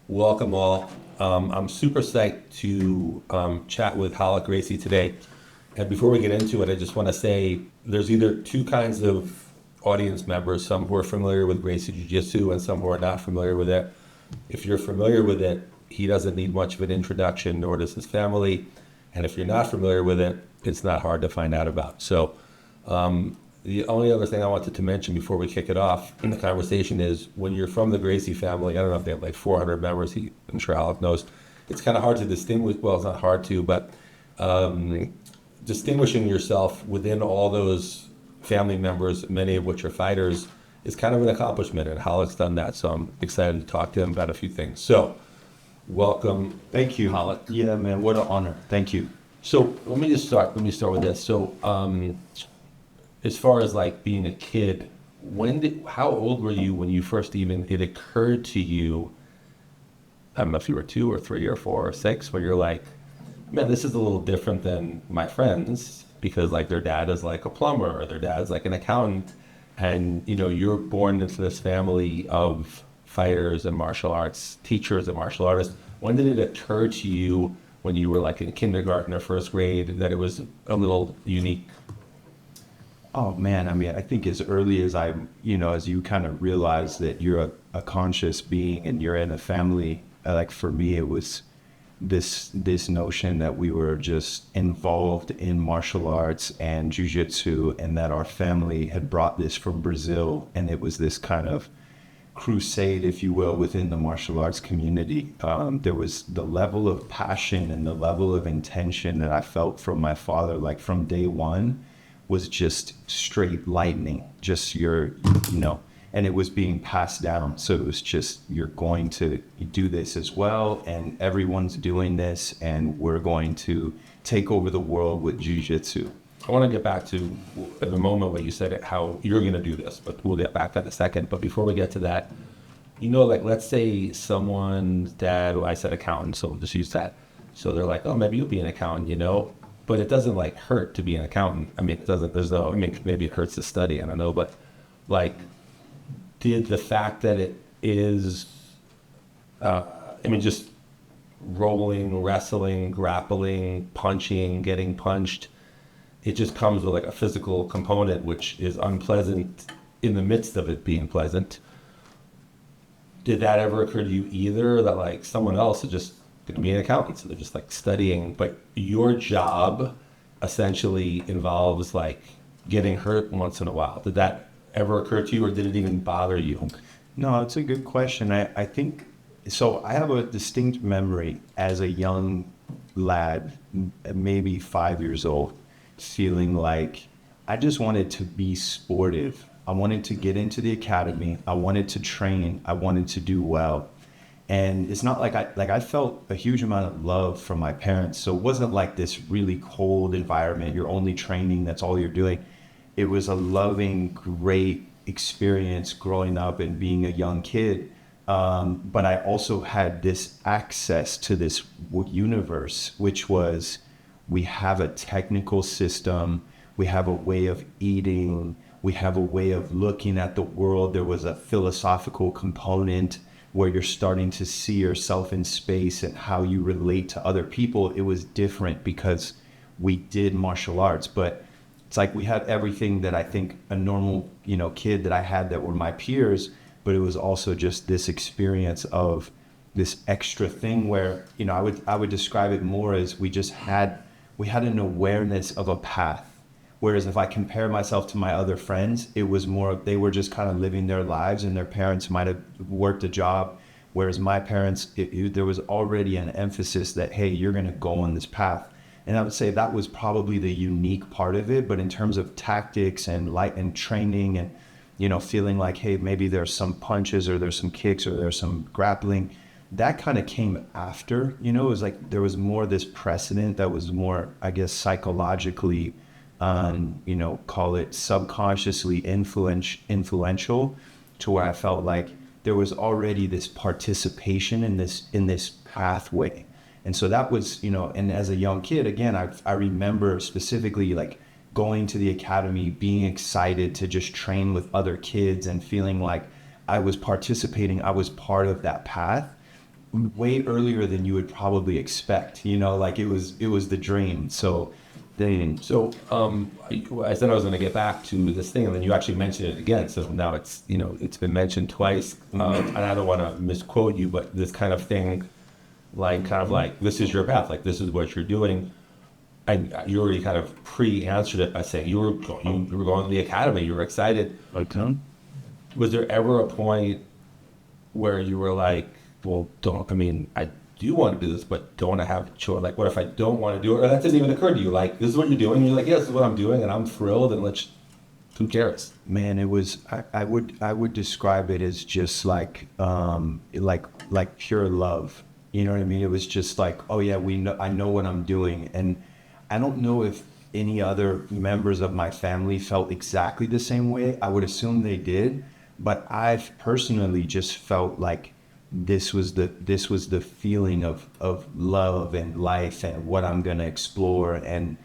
Welcome all. I'm super psyched to chat with Ralek Gracie today. And before we get into it, I just want to say there's either two kinds of audience members, some who are familiar with Gracie Jiu-Jitsu and some who are not familiar with it. If you're familiar with it, he doesn't need much of an introduction, nor does his family. And if you're not familiar with it, it's not hard to find out about. So the only other thing I wanted to mention before we kick it off in the conversation is when you're from the Gracie family, I don't know if they have like 400 members, I'm sure Alec knows, it's kind of hard to distinguish, well, it's not hard to, but distinguishing yourself within all those family members, many of which are fighters, is kind of an accomplishment, and Alec's done that, so I'm excited to talk to him about a few things. So, welcome. Thank you. Alec. Yeah, man, what an honor. Thank you. So, let me start with this. So, as far as like being a kid, how old were you when you first it occurred to you, I don't know if you were 2 or 3 or 4 or 6, where you're like, man, this is a little different than my friends because like their dad is like a plumber or their dad's like an accountant, and you're born into this family of fighters and martial arts teachers and martial artists. When did it occur to you when you were like in kindergarten or first grade that it was a little unique? Oh man, I mean, I think as early as as you kind of realize that you're a conscious being and you're in a family, like for me, it was this notion that we were just involved in martial arts and jiu-jitsu, and that our family had brought this from Brazil, and it was this kind of crusade, if you will, within the martial arts community. There was the level of passion and the level of intention that I felt from my father, like from day one, was just straight lightning, just and it was being passed down. So it was just, you're going to do this as well, and everyone's doing this, and we're going to take over the world with jiu-jitsu. I want to get back to the moment where you said it, how you're going to do this, but we'll get back to that in a second. But before we get to that, like let's say someone's dad, well, I said accountant, so we'll just use that. So they're like, oh, maybe you'll be an accountant, but it doesn't like hurt to be an accountant. I mean, it doesn't, maybe it hurts to study, I don't know, but like, did the fact that it is, just rolling, wrestling, grappling, punching, getting punched, it just comes with like a physical component, which is unpleasant in the midst of it being pleasant. Did that ever occur to you either, that like someone else is just going to be an accountant, so they're just like studying, but your job essentially involves like getting hurt once in a while? Did that ever occur to you, or did it even bother you? No, it's a good question. I think, so I have a distinct memory as a young lad, maybe 5 years old, feeling like I just wanted to be sportive. I wanted to get into the academy. I wanted to train. I wanted to do well. And it's not like I felt a huge amount of love from my parents. So it wasn't like this really cold environment. You're only training. That's all you're doing. It was a loving, great experience growing up and being a young kid. But I also had this access to this universe, which was, we have a technical system. We have a way of eating. We have a way of looking at the world. There was a philosophical component where you're starting to see yourself in space and how you relate to other people. It was different because we did martial arts, but it's like we had everything that I think a normal, kid that I had that were my peers, but it was also just this experience of this extra thing where, I would describe it more as we had an awareness of a path. Whereas if I compare myself to my other friends, it was more, they were just kind of living their lives and their parents might have worked a job. Whereas my parents, there was already an emphasis that, hey, you're going to go on this path. And I would say that was probably the unique part of it. But in terms of tactics and light and training and, feeling like, hey, maybe there's some punches or there's some kicks or there's some grappling, that kind of came after. It was like there was more this precedent that was more, I guess, psychologically call it subconsciously influential, to where I felt like there was already this participation in this pathway. And so that was, and as a young kid, again, I remember specifically like going to the academy, being excited to just train with other kids and feeling like I was participating, I was part of that path. way earlier than you would probably expect. Like it was the dream. So I said I was going to get back to this thing, and then you actually mentioned it again. So now it's been mentioned twice, and I don't want to misquote you, but this kind of thing, like this is your path, like this is what you're doing. And you already kind of pre-answered it by saying you were going to the academy, you were excited. okay. Was there ever a point where you were like, well, I do want to do this, but don't I have a choice? Like, what if I don't want to do it? Or that didn't even occur to you? Like, this is what you're doing. And you're like, yeah, this is what I'm doing, and I'm thrilled, and who cares? Man, it was, I would describe it as just like pure love. You know what I mean? It was just like, oh yeah, I know what I'm doing. And I don't know if any other members of my family felt exactly the same way. I would assume they did, but I've personally just felt like this was the feeling of love and life and what I'm gonna explore, and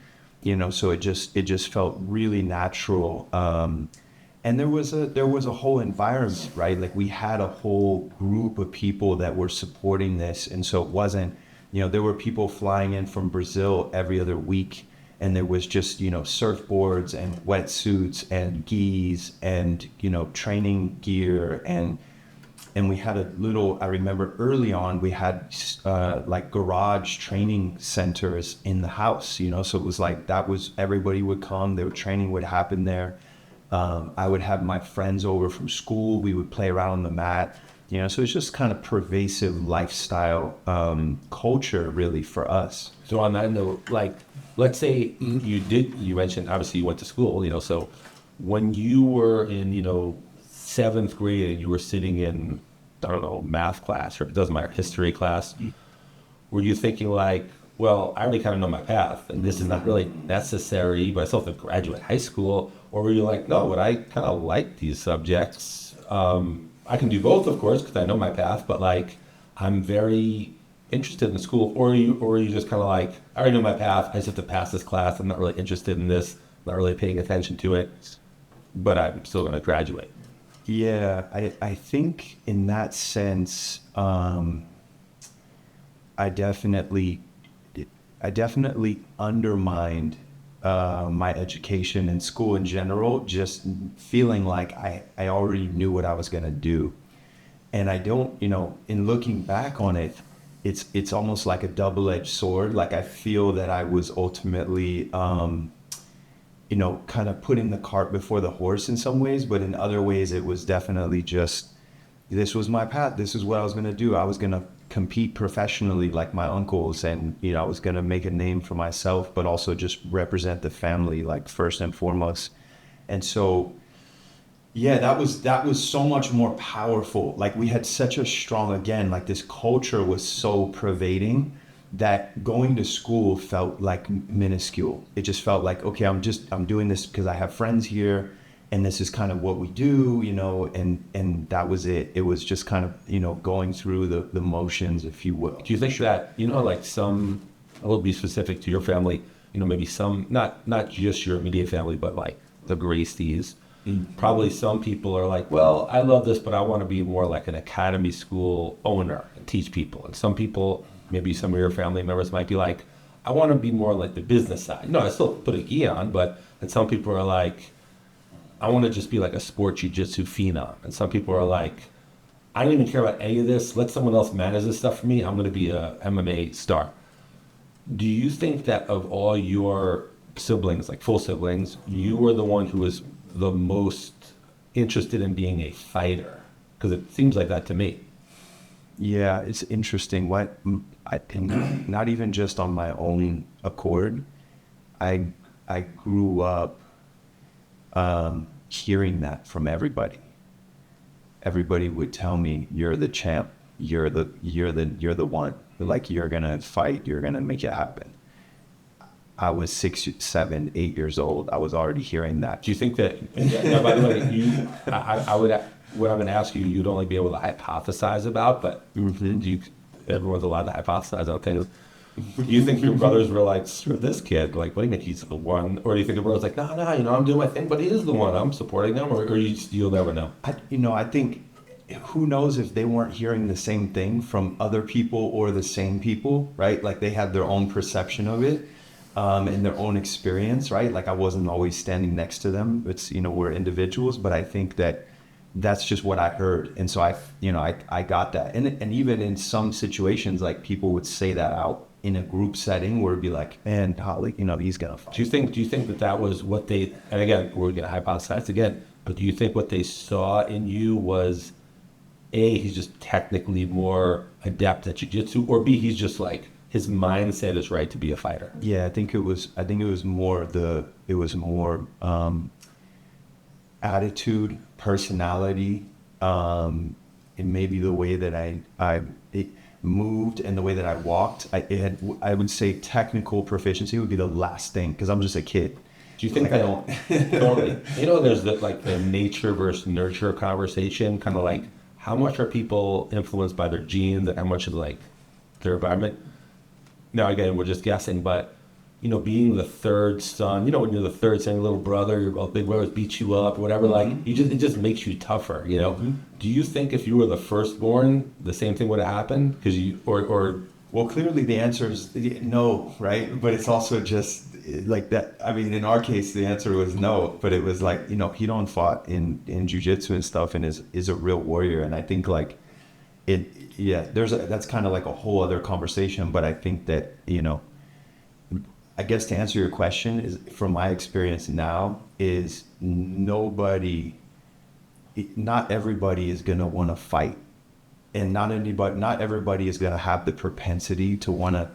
so it just felt really natural. And there was a whole environment, right? Like we had a whole group of people that were supporting this, and so it wasn't, there were people flying in from Brazil every other week, and there was just surfboards and wetsuits and gis and training gear, and we had I remember early on, we had like garage training centers in the house, so it was like, everybody would come, their training would happen there. I would have my friends over from school, we would play around on the mat, so it's just kind of pervasive lifestyle culture really for us. So on that note, like, let's say you mentioned, obviously you went to school, so when you were in, 7th grade and you were sitting in, I don't know, math class, or it doesn't matter, history class, were you thinking like, well, I already kind of know my path and this is not really necessary, but I still have to graduate high school? Or were you like, no, but I kind of like these subjects. I can do both, of course, because I know my path, but like, I'm very interested in school. Or are you just kind of like, I already know my path, I just have to pass this class, I'm not really interested in this, not really paying attention to it, but I'm still going to graduate. Yeah, I think in that sense, I definitely undermined my education and school in general, just feeling like I already knew what I was going to do. And I don't, in looking back on it, it's almost like a double-edged sword. Like I feel that I was ultimately kind of putting the cart before the horse in some ways, but in other ways it was definitely just, this was my path. This is what I was going to do. I was going to compete professionally like my uncles, and, I was going to make a name for myself, but also just represent the family, like first and foremost. And so, yeah, that was so much more powerful. Like we had such a strong, again, like this culture was so pervading that going to school felt like minuscule. It just felt like, okay, I'm doing this because I have friends here and this is kind of what we do, and that was it. It was just kind of, going through the motions, if you will. Do you think that, like I will be specific to your family, maybe some, not just your immediate family, but like the Gracies, probably some people are like, well, I love this, but I want to be more like an academy school owner and teach people. And some people, maybe some of your family members might be like, I want to be more like the business side. I still put a gi on, and some people are like, I want to just be like a sport jiu-jitsu phenom. And some people are like, I don't even care about any of this. Let someone else manage this stuff for me. I'm going to be a MMA star. Do you think that of all your siblings, like full siblings, you were the one who was the most interested in being a fighter? Because it seems like that to me. Yeah, it's interesting. Not even just on my own accord. I grew up hearing that from everybody. Everybody would tell me, "You're the champ. You're the one. Like you're gonna fight. You're gonna make it happen." I was 6, 7, 8 years old. I was already hearing that. Do you think that? Now, by the way, I would. What I'm going to ask you, you'd only be able to hypothesize about, but everyone's allowed to hypothesize on things. Do you think your brothers were like, screw this kid, like, what do you mean he's the one? Or do you think the brothers like, no, I'm doing my thing, but he is the one, I'm supporting them, or you'll never know? I think who knows if they weren't hearing the same thing from other people or the same people, right? Like they had their own perception of it, and their own experience, right? Like I wasn't always standing next to them. It's, we're individuals, but I think that that's just what I heard. And so I got that. And even in some situations, like people would say that out in a group setting where it'd be like, man, Holly, he's going to fight. Do you think that that was what they, and again, we're going to hypothesize again, but do you think what they saw in you was A, he's just technically more adept at jiu-jitsu, or B, he's just like, his mindset is right to be a fighter? Yeah, I think it was more attitude, personality, and maybe the way that it moved and the way that I walked. I would say technical proficiency would be the last thing because I'm just a kid. Do you think I don't totally? There's the nature versus nurture conversation, kind of like how much are people influenced by their genes and how much is like their environment? Now again, we're just guessing, but being the third son, when you're the third son, your little brother, your big brothers beat you up or whatever, like it just makes you tougher, Do you think if you were the firstborn, the same thing would have happened? Because well, clearly the answer is no, right? But it's also just like that. I mean, in our case, the answer was no, but it was like, Hidon fought in jiu-jitsu and stuff and is a real warrior. And I think like that's kind of like a whole other conversation. But I think that, I guess to answer your question is from my experience now is not everybody is going to want to fight, and not everybody is going to have the propensity to want to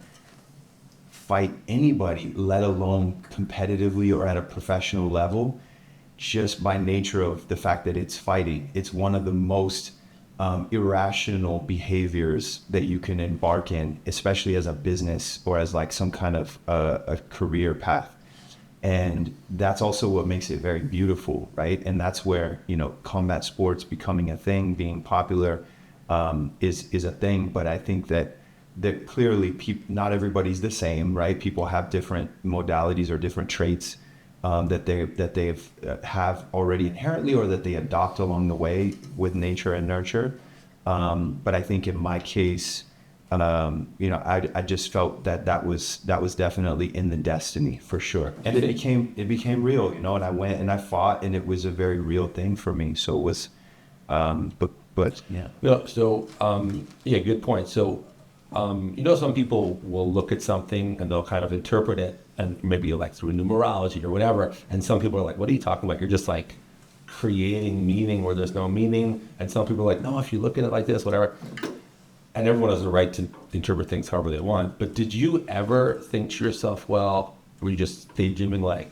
fight anybody, let alone competitively or at a professional level, just by nature of the fact that it's fighting. It's one of the most irrational behaviors that you can embark in, especially as a business or as like some kind of a career path. And that's also what makes it very beautiful, right? And that's where, combat sports becoming a thing, being popular, is a thing. But I think that clearly not everybody's the same, right? People have different modalities or different traits that they have already inherently or that they adopt along the way with nature and nurture. But I think in my case, I just felt that was definitely in the destiny for sure. And it became real, and I went and I fought and it was a very real thing for me. So it was, but yeah. Good point. So, some people will look at something and they'll kind of interpret it and maybe like through numerology or whatever. And some people are like, what are you talking about? You're just like creating meaning where there's no meaning. And some people are like, no, if you look at it like this, whatever. And everyone has the right to interpret things however they want. But did you ever think to yourself, were you just daydreaming like,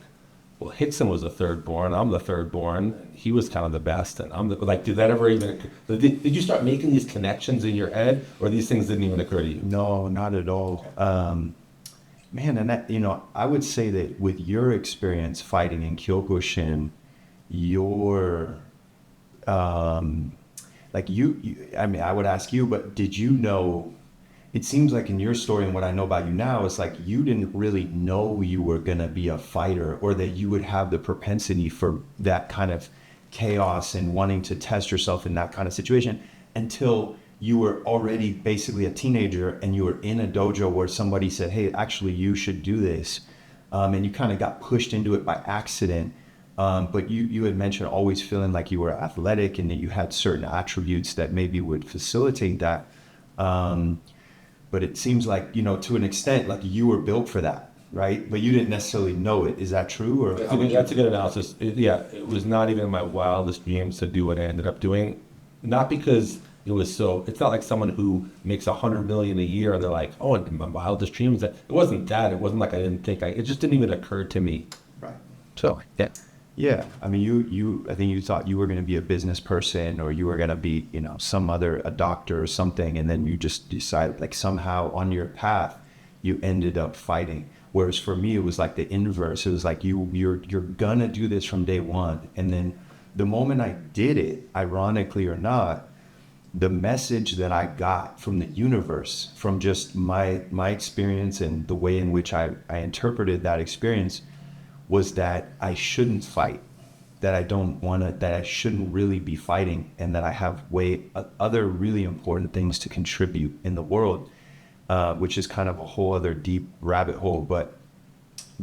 well, Hickson was the third born, I'm the third born, he was kind of the best, and I'm did that ever even, did you start making these connections in your head, or these things didn't even occur to you? No, not at all. Man, and that, I would say that with your experience fighting in Kyokushin, your, I mean, I would ask you, but did you know, it seems like in your story and what I know about you now, it's like you didn't really know you were going to be a fighter or that you would have the propensity for that kind of chaos and wanting to test yourself in that kind of situation until you were already basically a teenager and you were in a dojo where somebody said, hey, actually, you should do this. And you kind of got pushed into it by accident. But you had mentioned always feeling like you were athletic and that you had certain attributes that maybe would facilitate that. But it seems like, to an extent, like you were built for that, right? But you didn't necessarily know it. Is that true? Or that's a good analysis. It was not even my wildest dreams to do what I ended up doing. Not because it's not like someone who makes $100 million a year and they're like, oh, my wildest dreams. It wasn't that. It wasn't like I didn't think it just didn't even occur to me. Right. So, yeah. Yeah, I mean, I think you thought you were going to be a business person or you were going to be, a doctor or something, and then you just decided, like somehow on your path, you ended up fighting. Whereas for me, it was like the inverse. It was like you're gonna do this from day one, and then the moment I did it, ironically or not, the message that I got from the universe, from just my experience and the way in which I interpreted that experience, was that I shouldn't fight. that I don't want to, that I shouldn't really be fighting, and that I have other really important things to contribute in the world, which is kind of a whole other deep rabbit hole. But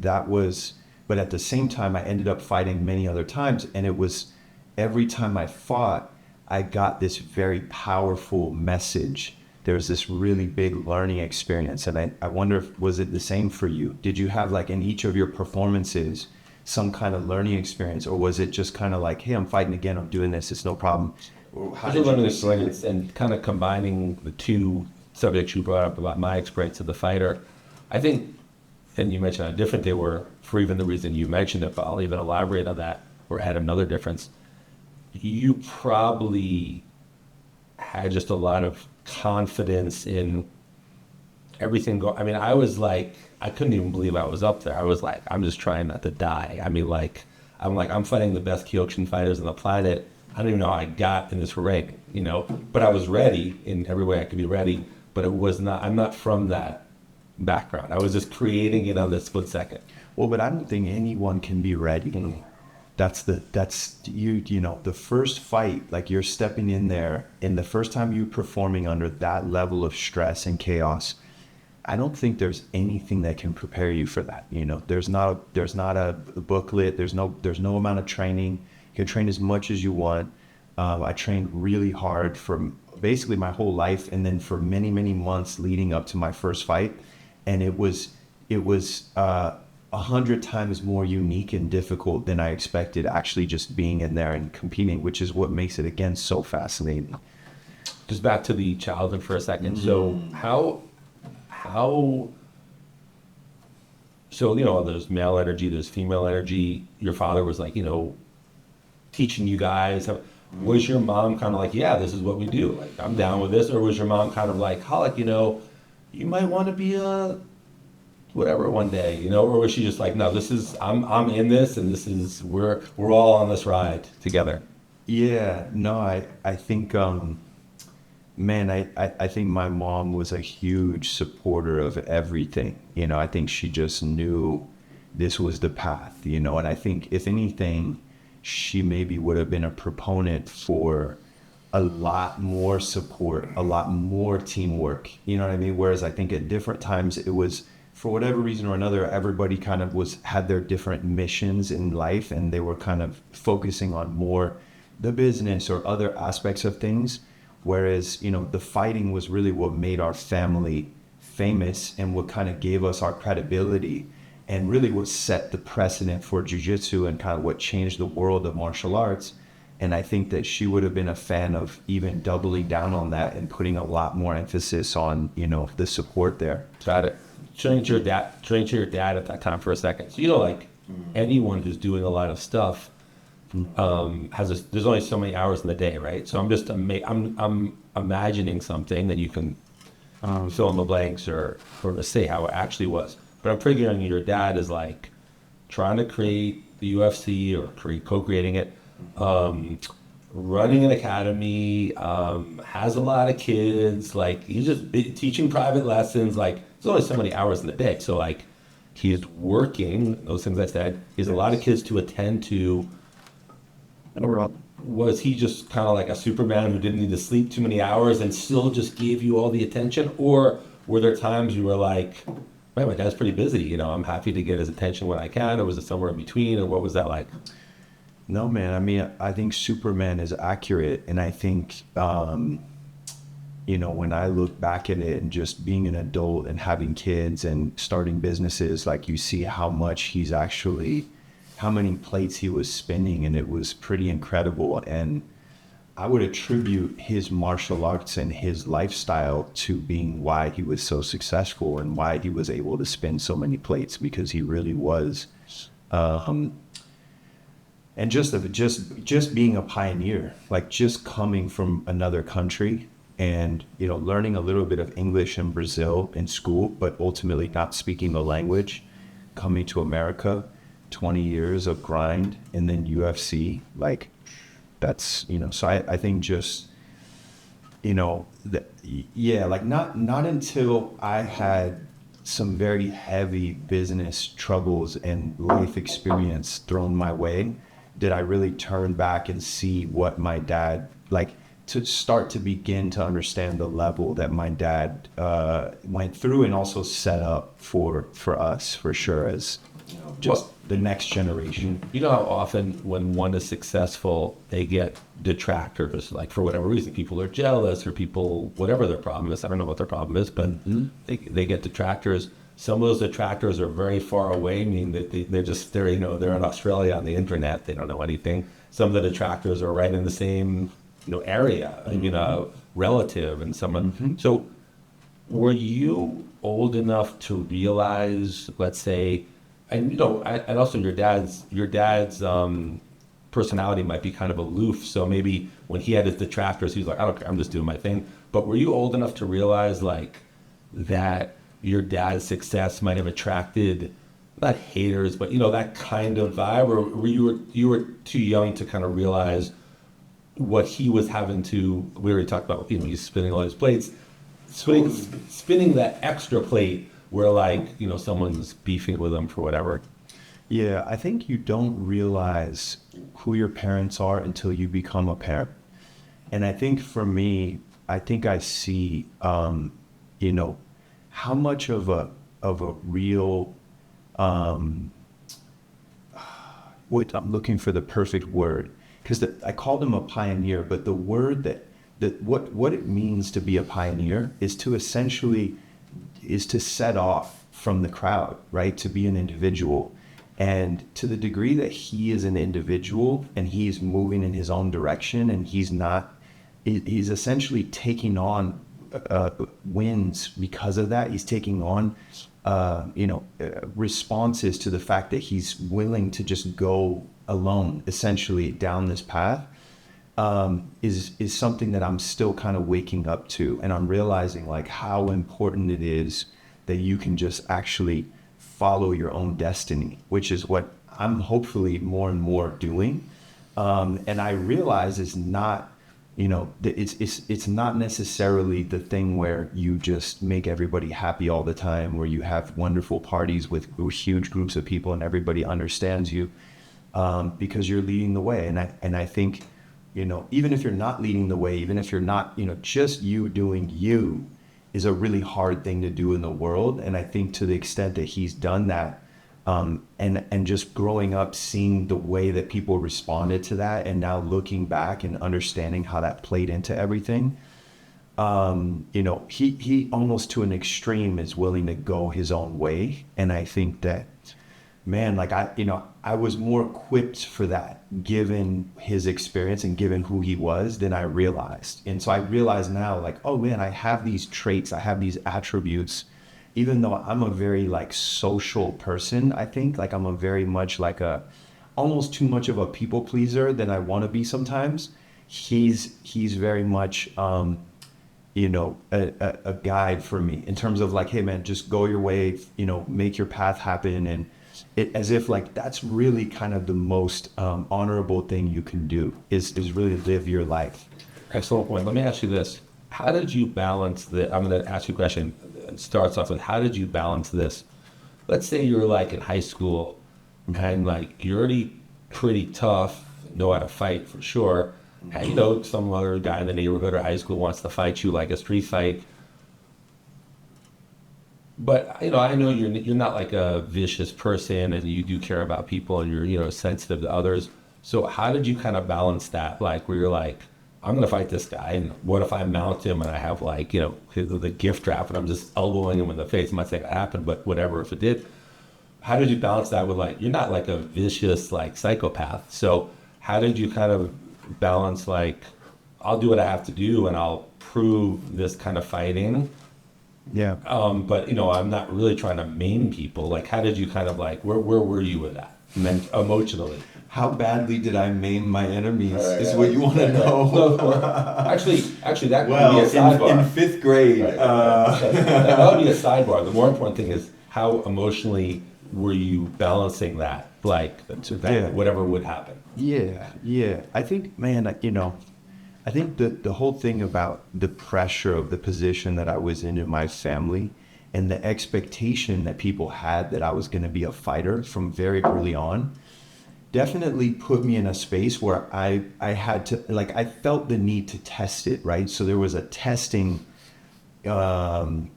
at the same time, I ended up fighting many other times, and it was every time I fought, I got this very powerful message. There was this really big learning experience. And I wonder if, was it the same for you? Did you have like in each of your performances, some kind of learning experience, or was it just kind of like, hey, I'm fighting again, I'm doing this, it's no problem? How did you learn experience and kind of combining the two subjects you brought up about my experience as a fighter? I think, and you mentioned how different they were for even the reason you mentioned it, but I'll even elaborate on that or add another difference. You probably had just a lot of confidence in everything. I mean, I was like, I couldn't even believe I was up there. I was like, I'm just trying not to die. I mean, I'm fighting the best Kyokushin fighters on the planet. I don't even know how I got in this rank, but I was ready in every way I could be ready, but I'm not from that background. I was just creating it on the split second. Well, but I don't think anyone can be ready. That's you the first fight, like you're stepping in there, and the first time you're performing under that level of stress and chaos, I don't think there's anything that can prepare you for that. There's not a booklet, there's no amount of training. You can train as much as you want. I trained really hard for basically my whole life, and then for many, many months leading up to my first fight. And it was 100 times more unique and difficult than I expected, actually just being in there and competing, which is what makes it, again, so fascinating. Just back to the childhood for a second. So there's male energy, there's female energy. Your father was like, teaching you guys. Was your mom kind of like, yeah, this is what we do, like, I'm down with this? Or was your mom kind of like, Halek, you might want to be a whatever one day, or was she just like, no, this is, I'm in this, and this is, we're all on this ride together? Yeah, no, I think, I think my mom was a huge supporter of everything. I think she just knew this was the path, and I think if anything, she maybe would have been a proponent for a lot more support, a lot more teamwork, you know what I mean? Whereas I think at different times it was, for whatever reason or another, everybody kind of had their different missions in life, and they were kind of focusing on more the business or other aspects of things. Whereas, the fighting was really what made our family famous and what kind of gave us our credibility, and really what set the precedent for jiu-jitsu and kind of what changed the world of martial arts. And I think that she would have been a fan of even doubling down on that and putting a lot more emphasis on, the support there. Got it. Turning to your dad at that time for a second. So, anyone who's doing a lot of stuff there's only so many hours in the day, right? So I'm just I'm imagining something that you can fill in the blanks or say how it actually was. But I'm figuring your dad is like trying to create the UFC or co-creating it, running an academy, has a lot of kids, like he's just teaching private lessons, like there's only so many hours in the day. So like he's working, those things I said, he has a lot of kids to attend to. Was he just kind of like a Superman who didn't need to sleep too many hours and still just gave you all the attention? Or were there times you were like, man, my dad's pretty busy, I'm happy to get his attention when I can? Or was it somewhere in between? Or what was that like? No, man. I mean, I think Superman is accurate. And I think, when I look back at it and just being an adult and having kids and starting businesses, like you see how many plates he was spinning, and it was pretty incredible. And I would attribute his martial arts and his lifestyle to being why he was so successful and why he was able to spin so many plates, because he really was. And just being a pioneer, like just coming from another country and, learning a little bit of English in Brazil in school, but ultimately not speaking the language, coming to America, 20 years of grind, and then UFC, like that's, so I think just, like not until I had some very heavy business troubles and life experience thrown my way did I really turn back and see what my dad, like, to start to begin to understand the level that my dad went through and also set up for us, for sure, as just the next generation. You know how often when one is successful, they get detractors, like for whatever reason, people are jealous or people, whatever their problem is. I don't know what their problem is, but they get detractors. Some of those detractors are very far away, meaning that they're in Australia on the internet. They don't know anything. Some of the detractors are right in the same, area, relative and someone. So were you old enough to realize, let's say, and and also your dad's personality might be kind of aloof. So maybe when he had his detractors, he's like, I don't care, I'm just doing my thing. But were you old enough to realize like that your dad's success might have attracted not haters, but that kind of vibe, or were you were too young to kind of realize what he was having to? We already talked about he's spinning all his plates, spinning that extra plate where someone's beefing with him for whatever. Yeah, I think you don't realize who your parents are until you become a parent. And I think for me, I think I see, how much of a real, wait, I'm looking for the perfect word, because I called him a pioneer, but the word that what it means to be a pioneer is to set off from the crowd, right? To be an individual. And to the degree that he is an individual and he's moving in his own direction and he's essentially taking on wins because of that. He's taking on, responses to the fact that he's willing to just go alone, essentially, down this path, is something that I'm still kind of waking up to. And I'm realizing like how important it is that you can just actually follow your own destiny, which is what I'm hopefully more and more doing. And I realize it's not, it's not necessarily the thing where you just make everybody happy all the time, where you have wonderful parties with huge groups of people and everybody understands you, because you're leading the way. And I think, even if you're not leading the way, even if you're not, just you doing you, is a really hard thing to do in the world. And I think to the extent that he's done that, and just growing up, seeing the way that people responded to that, and now looking back and understanding how that played into everything, he almost to an extreme is willing to go his own way. And I think that, man, like I was more equipped for that given his experience and given who he was than I realized. And so I realize now, like, oh man, I have these traits, I have these attributes, even though I'm a very like social person. I think like I'm a very much like almost too much of a people pleaser than I want to be sometimes. He's very much, a guide for me in terms of like, hey man, just go your way, make your path happen. And as if like that's really kind of the most honorable thing you can do is really live your life. Excellent point. Let me ask you this. How did you balance I'm going to ask you a question. It starts off with, how did you balance this? Let's say you're like in high school and like you're already pretty tough, know how to fight for sure. And some other guy in the neighborhood or high school wants to fight you like a street fight. But, I know you're not like a vicious person and you do care about people and you're, sensitive to others. So how did you kind of balance that? Like where you're like, I'm going to fight this guy. And what if I mount him and I have like, the gift wrap and I'm just elbowing him in the face? I'm not saying it happened, but whatever, if it did. How did you balance that with like, you're not like a vicious like psychopath. So how did you kind of balance like, I'll do what I have to do and I'll prove this kind of fighting. Yeah. But I'm not really trying to maim people. Like, how did you kind of like, where were you with that? Emotionally? How badly did I maim my enemies is what you want to know. Actually, that would be a sidebar. In fifth grade. Right. That would be a sidebar. The more important thing is how emotionally were you balancing that? Like, whatever would happen. Yeah. I think, man, I think the whole thing about the pressure of the position that I was in my family and the expectation that people had that I was going to be a fighter from very early on, definitely put me in a space where I had to, like, I felt the need to test it, right? So there was a testing kind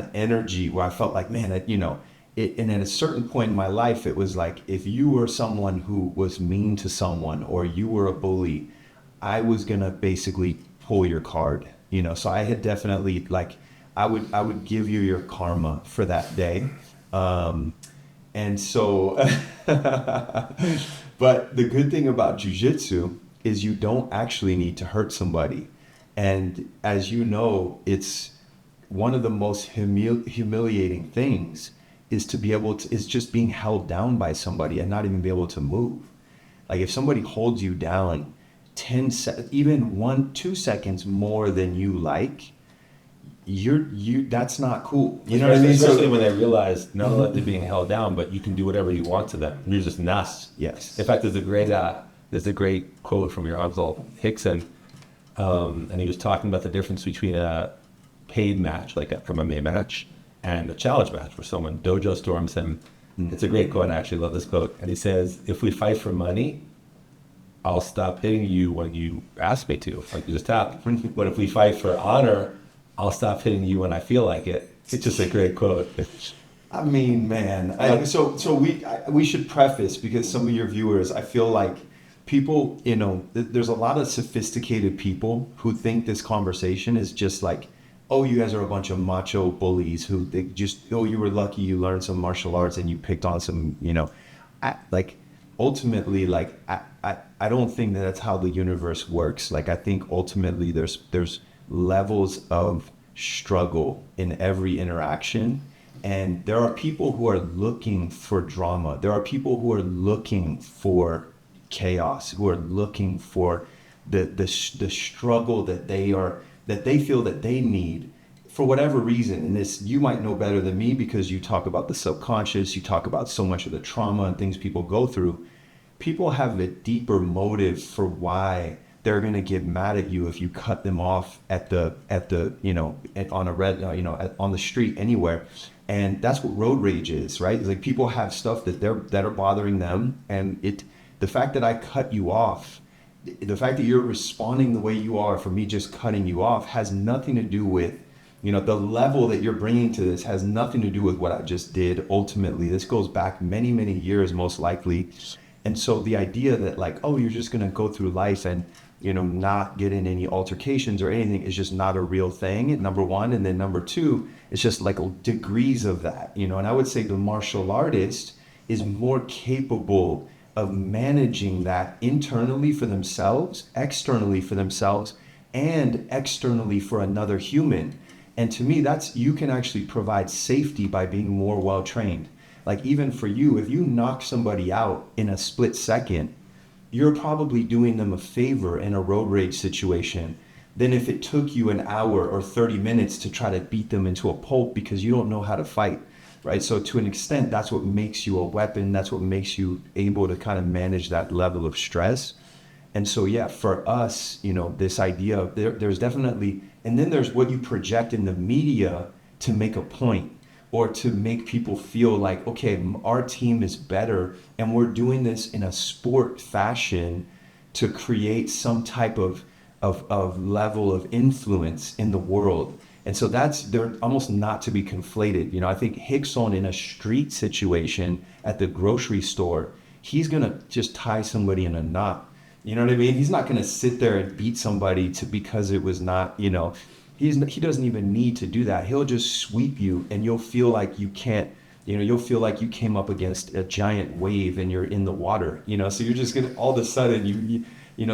of energy where I felt like, man, and at a certain point in my life, it was like, if you were someone who was mean to someone or you were a bully, I was going to basically pull your card, so I had definitely like, I would give you your karma for that day. And so, but the good thing about jiu-jitsu is you don't actually need to hurt somebody. And as you know, it's one of the most humiliating things is to be able to, is just being held down by somebody and not even be able to move. Like if somebody holds you down even 1-2 seconds more than you like, that's not cool. You know what I mean? Especially when they realize not only they're being held down, but you can do whatever you want to them. You're just nuts. Yes. In fact, there's a great quote from your uncle Hickson, and he was talking about the difference between a paid match, like a MMA match, and a challenge match where someone dojo storms him. It's a great quote. I actually love this quote. And he says, "If we fight for money, I'll stop hitting you when you ask me to, like you just tapped. But if we fight for honor, I'll stop hitting you when I feel like it." It's just a great quote. I mean, man. So we should preface, because some of your viewers, I feel like people, there's a lot of sophisticated people who think this conversation is just like, oh, you guys are a bunch of macho bullies who they just, oh, you were lucky you learned some martial arts and you picked on some, ultimately, like, I don't think that that's how the universe works. Like, I think ultimately there's levels of struggle in every interaction. And there are people who are looking for drama. There are people who are looking for chaos, who are looking for the struggle that they feel that they need for whatever reason. And this, you might know better than me because you talk about the subconscious, you talk about so much of the trauma and things people go through. People have a deeper motive for why they're going to get mad at you if you cut them off on the street anywhere. And that's what road rage is, right? It's like people have stuff that are bothering them, and the fact that I cut you off, the fact that you're responding the way you are for me just cutting you off has nothing to do with, the level that you're bringing to this has nothing to do with what I just did. Ultimately, this goes back many, many years, most likely. And so the idea that like, oh, you're just going to go through life and, not get in any altercations or anything is just not a real thing, number one. And then number two, it's just like degrees of that, and I would say the martial artist is more capable of managing that internally for themselves, externally for themselves, and externally for another human. And to me, you can actually provide safety by being more well-trained. Like even for you, if you knock somebody out in a split second, you're probably doing them a favor in a road rage situation than if it took you an hour or 30 minutes to try to beat them into a pulp because you don't know how to fight, right? So to an extent, that's what makes you a weapon. That's what makes you able to kind of manage that level of stress. And so, yeah, for us, this idea of there's definitely, and then there's what you project in the media to make a point or to make people feel like, okay, our team is better and we're doing this in a sport fashion to create some type of level of influence in the world. And so they're almost not to be conflated. I think Hickson in a street situation at the grocery store, he's going to just tie somebody in a knot. You know what I mean? He's not going to sit there and beat somebody because it was not, he doesn't even need to do that. He'll just sweep you and you'll feel like you can't, you'll feel like you came up against a giant wave and you're in the water, so you're just going to, all of a sudden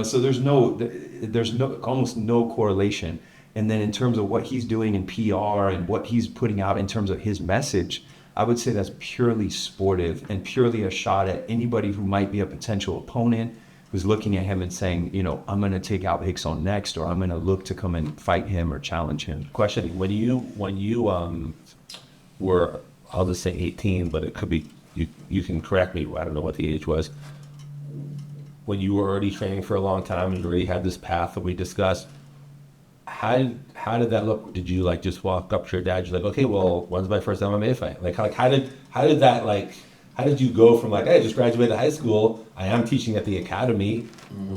so there's almost no correlation. And then in terms of what he's doing in PR and what he's putting out in terms of his message, I would say that's purely sportive and purely a shot at anybody who might be a potential opponent who's looking at him and saying, I'm going to take out Hickson next, or I'm going to look to come and fight him or challenge him. Question: When you were, I'll just say 18, but it could be, you can correct me. I don't know what the age was. When you were already training for a long time and you already had this path that we discussed, how did that look? Did you just walk up to your dad? You're like, okay, well, when's my first MMA fight? Like how did that how did you go from like, hey, I just graduated high school, I am teaching at the academy.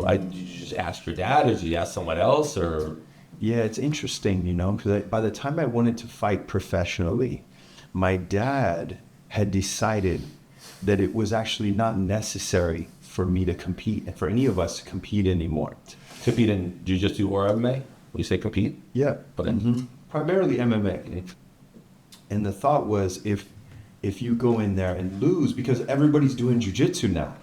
Did you just ask your dad, or did you ask someone else, or? Yeah, it's interesting, because by the time I wanted to fight professionally, my dad had decided that it was actually not necessary for me to compete and for any of us to compete anymore. Compete in jiu-jitsu or MMA? When you say compete? Yeah, But primarily MMA. And the thought was, if you go in there and lose, because everybody's doing jiu-jitsu now.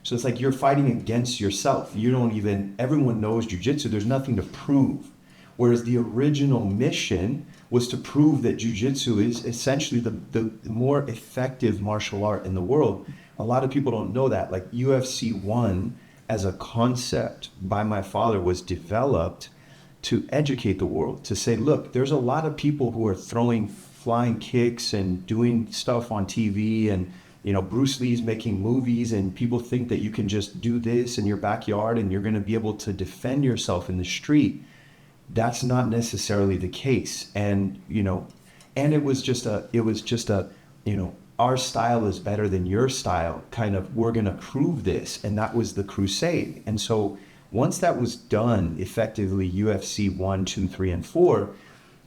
So it's like you're fighting against yourself. Everyone knows jiu-jitsu. There's nothing to prove. Whereas the original mission was to prove that jiu-jitsu is essentially the more effective martial art in the world. A lot of people don't know that. Like UFC 1 as a concept by my father was developed to educate the world, to say, look, there's a lot of people who are throwing flying kicks and doing stuff on TV, and Bruce Lee's making movies, and people think that you can just do this in your backyard and you're going to be able to defend yourself in the street. That's not necessarily the case. And it was just a our style is better than your style, kind of, we're going to prove this. And that was the crusade. And so once that was done, effectively UFC 1, 2, 3, and 4,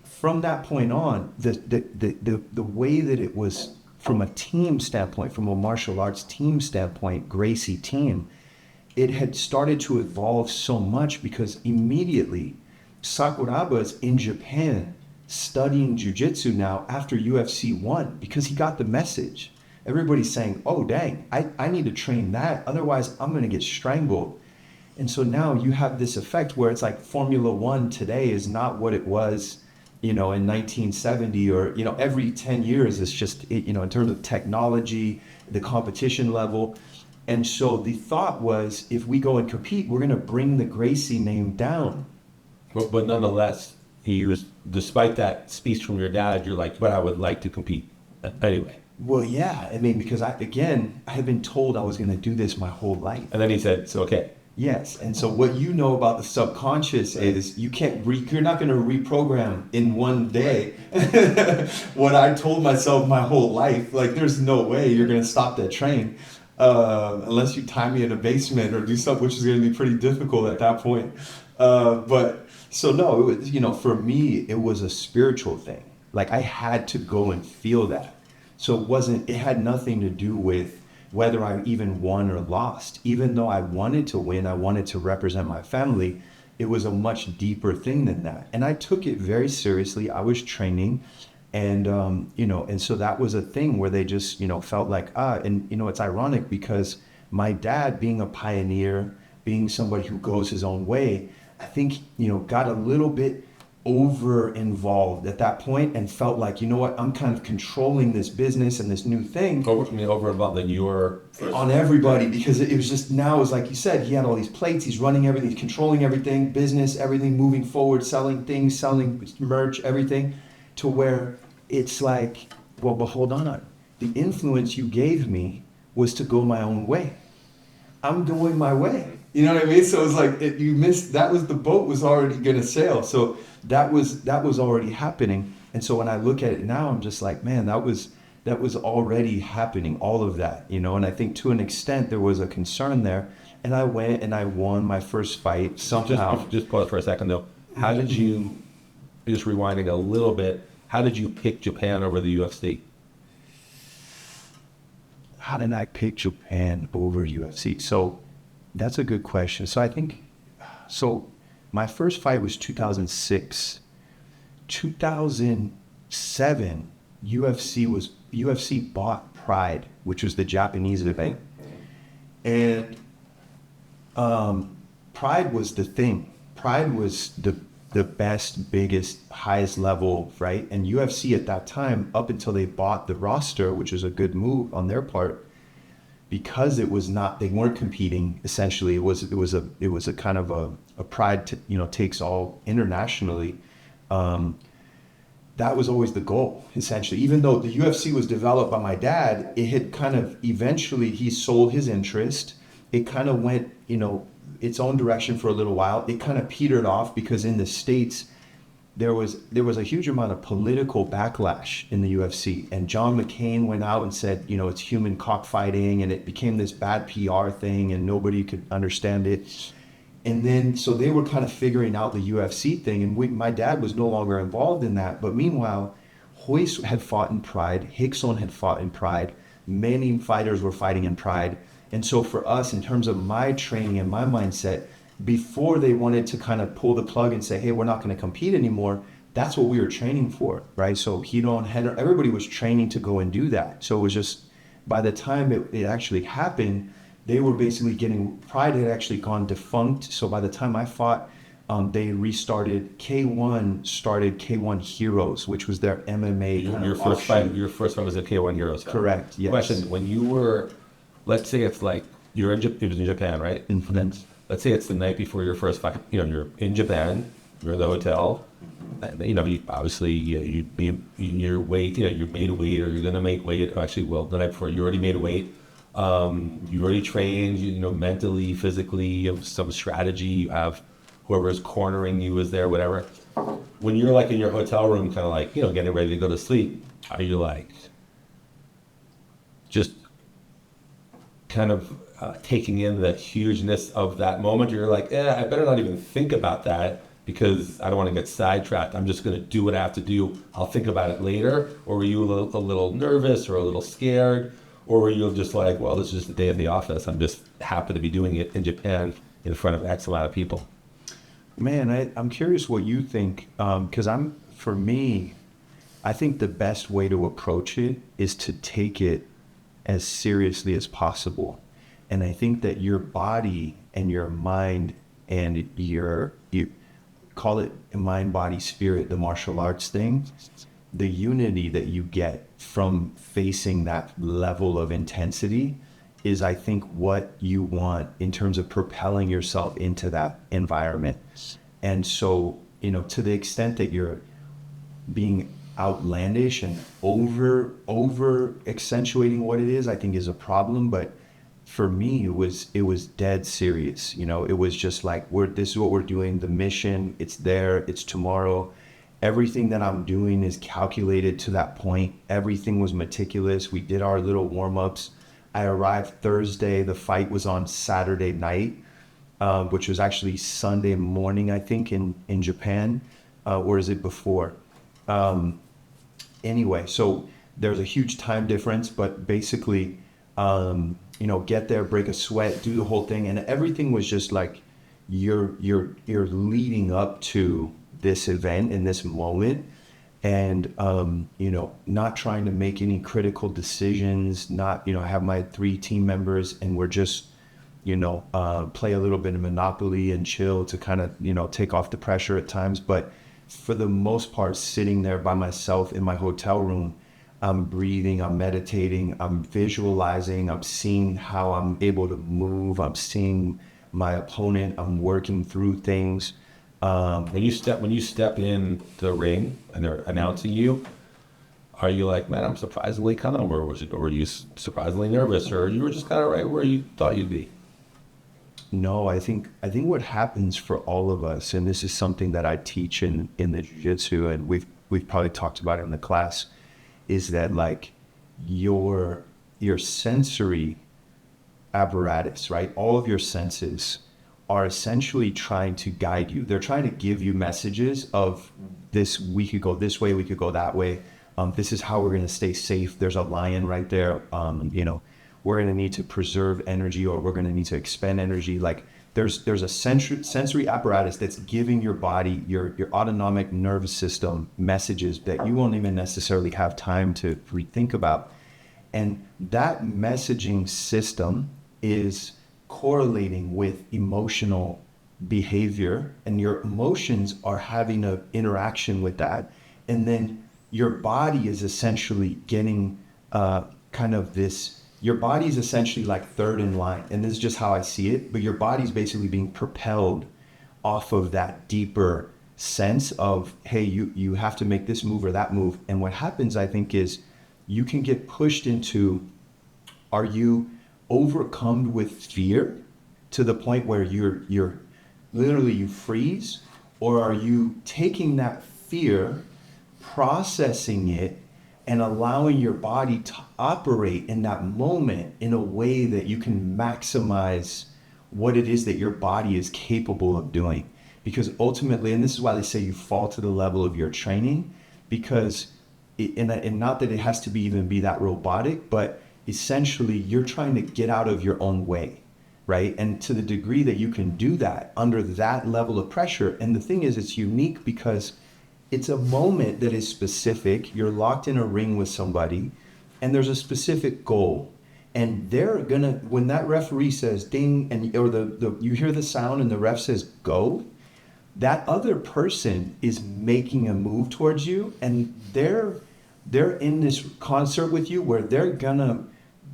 from that point on, the way that it was from a team standpoint, from a martial arts team standpoint, Gracie team, it had started to evolve so much because immediately Sakuraba's in Japan studying jiu-jitsu now after UFC 1 because he got the message. Everybody's saying, oh, dang, I need to train that. Otherwise, I'm going to get strangled. And so now you have this effect where it's like Formula One today is not what it was, in 1970, or, every 10 years it's just, in terms of technology, the competition level. And so the thought was, if we go and compete, we're going to bring the Gracie name down. But nonetheless, despite that speech from your dad, you're like, but I would like to compete anyway. Well, yeah, because I had been told I was going to do this my whole life. And then he said, it's okay. Yes, and so what you know about the subconscious is you're not going to reprogram in one day what I told myself my whole life. Like, there's no way you're going to stop that train unless you tie me in a basement or do something, which is going to be pretty difficult at that point. But so no, it was, for me, it was a spiritual thing. Like, I had to go and feel that. So it had nothing to do with whether I even won or lost. Even though I wanted to win, I wanted to represent my family, it was a much deeper thing than that. And I took it very seriously. I was training, and and so that was a thing where they just, felt like, it's ironic because my dad, being a pioneer, being somebody who goes his own way, I think, got a little bit over involved at that point and felt like, I'm kind of controlling this business and this new thing. Over involved than you were on everybody, because it was just, now is like you said, he had all these plates, he's running everything, he's controlling everything, business, everything, moving forward, selling things, selling merch, everything, to where it's like, well, but hold on. The influence you gave me was to go my own way. I'm going my way. You know what I mean? So it's like you missed. The boat was already going to sail. So that was already happening. And so when I look at it now, I'm just like, man, that was already happening. All of that, And I think to an extent there was a concern there. And I went and I won my first fight somehow. Just pause for a second though. How did you? Just rewinding a little bit. How did you pick Japan over the UFC? How did I pick Japan over UFC? So that's a good question. So I think, my first fight was 2006. 2007, UFC bought Pride, which was the Japanese event. And Pride was the thing. Pride was the best, biggest, highest level, right? And UFC at that time, up until they bought the roster, which was a good move on their part, because they weren't competing. Essentially, it was a kind of a Pride, takes all internationally. That was always the goal, essentially. Even though the UFC was developed by my dad, it had kind of eventually he sold his interest. It kind of went, its own direction for a little while. It kind of petered off because in the States, there was a huge amount of political backlash in the UFC, and John McCain went out and said, it's human cockfighting, and it became this bad PR thing, and nobody could understand it. And then so they were kind of figuring out the UFC thing, and my dad was no longer involved in that. But meanwhile, Royce had fought in Pride, Rickson had fought in Pride, many fighters were fighting in Pride. And so for us, in terms of my training and my mindset, before they wanted to kind of pull the plug and say, hey, we're not going to compete anymore, that's what we were training for, right? So Hito and Header, everybody was training to go and do that. So it was just, by the time it actually happened, they were basically Pride had actually gone defunct. So by the time I fought, they restarted, started K1 Heroes, which was their MMA. Your first fight was at K1 Heroes. Correct, yes. Question, when you were, let's say it's like, it was in Japan, right? Let's say it's the night before your first fight. You're in Japan. You're in the hotel. Your weight. You made a weight, or you're gonna make weight. Actually, well, the night before you already made a weight. You already trained. Mentally, physically. You have some strategy. You have whoever's cornering you is there, whatever. When you're like in your hotel room, kind of like getting ready to go to sleep, are you like just kind of taking in the hugeness of that moment? You're like, I better not even think about that because I don't want to get sidetracked. I'm just going to do what I have to do. I'll think about it later. Or were you a little nervous or a little scared? Or were you just like, well, this is just the day of the office. I'm just happy to be doing it in Japan in front of X amount of people. Man, I'm curious what you think, because for me, I think the best way to approach it is to take it as seriously as possible. And I think that your body and your mind and you call it mind, body, spirit, the martial arts thing, the unity that you get from facing that level of intensity is, I think, what you want in terms of propelling yourself into that environment. And so, to the extent that you're being outlandish and over accentuating what it is, I think is a problem. But for me, it was dead serious. It was just like, this is what we're doing. The mission, it's there, it's tomorrow. Everything that I'm doing is calculated to that point. Everything was meticulous. We did our little warm-ups. I arrived Thursday. The fight was on Saturday night, which was actually Sunday morning, I think, in Japan. Or is it before? Anyway, so there's a huge time difference, but basically, get there, break a sweat, do the whole thing. And everything was just like, you're leading up to this event in this moment. And, not trying to make any critical decisions, I have my 3 team members and we're just, play a little bit of Monopoly and chill to kind of, take off the pressure at times. But for the most part, sitting there by myself in my hotel room, I'm breathing, I'm meditating, I'm visualizing, I'm seeing how I'm able to move, I'm seeing my opponent, I'm working through things. When you step in the ring and they're announcing you, are you like, man, I'm surprisingly calm, or were you surprisingly nervous, or you were just kind of right where you thought you'd be? No, I think what happens for all of us, and this is something that I teach in the Jiu-Jitsu, and we've probably talked about it in the class, is that like your sensory apparatus, right? All of your senses are essentially trying to guide you. They're trying to give you messages of this, we could go this way, we could go that way. This is how we're going to stay safe. There's a lion right there. We're going to need to preserve energy, or we're going to need to expend energy. Like there's a sensory apparatus that's giving your body, your autonomic nervous system messages that you won't even necessarily have time to rethink about. And that messaging system is correlating with emotional behavior, and your emotions are having an interaction with that. And then your body is essentially getting your body is essentially like third in line. And this is just how I see it, but your body's basically being propelled off of that deeper sense of, hey, you have to make this move or that move. And what happens, I think, is you can get pushed into, are you overcome with fear to the point where you're literally you freeze, or are you taking that fear, processing it, and allowing your body to operate in that moment in a way that you can maximize what it is that your body is capable of doing. Because ultimately, and this is why they say you fall to the level of your training, because and not that it has to be even be that robotic, but essentially you're trying to get out of your own way, right? And to the degree that you can do that under that level of pressure, and the thing is, it's unique because it's a moment that is specific. You're locked in a ring with somebody, and there's a specific goal. And they're gonna, when that referee says ding, and or the you hear the sound and the ref says go, that other person is making a move towards you, and they're in this concert with you where they're gonna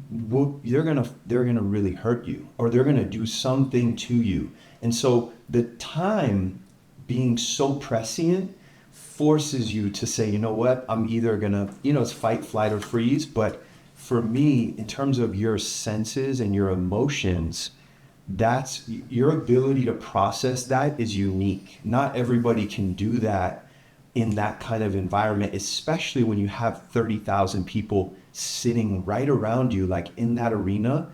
really hurt you, or they're gonna do something to you. And so the time being so prescient forces you to say, you know what, I'm either gonna, it's fight, flight, or freeze. But for me, in terms of your senses and your emotions, that's your ability to process that is unique. Not everybody can do that in that kind of environment, especially when you have 30,000 people sitting right around you, like in that arena,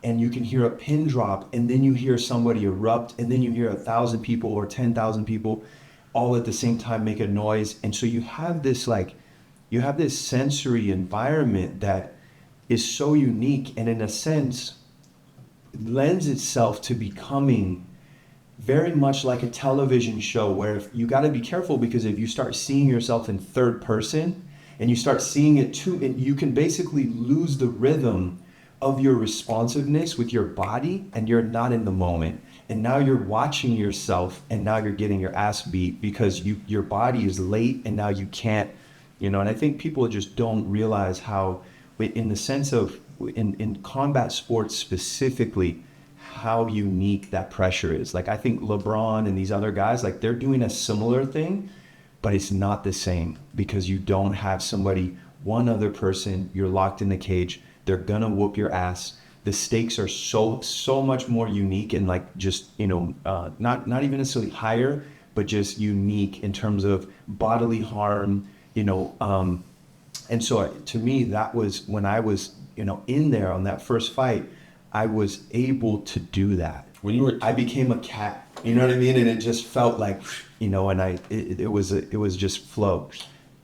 and you can hear a pin drop, and then you hear somebody erupt, and then you hear 1,000 people or 10,000 people all at the same time make a noise. And so you have this sensory environment that is so unique, and in a sense lends itself to becoming very much like a television show, where you got to be careful, because if you start seeing yourself in third person and you start seeing it too, you can basically lose the rhythm of your responsiveness with your body, and you're not in the moment. And now you're watching yourself, and now you're getting your ass beat because your body is late, and now you can't, and I think people just don't realize how, in the sense of, in combat sports specifically, how unique that pressure is. Like, I think LeBron and these other guys, like, they're doing a similar thing, but it's not the same, because you don't have somebody, one other person, you're locked in the cage, they're gonna whoop your ass. The stakes are so much more unique, and like, just, not even necessarily higher, but just unique in terms of bodily harm, and so to me, that was when I was, in there on that first fight, I was able to do that. I became a cat, you know what I mean? And it just felt like, and it was just flow.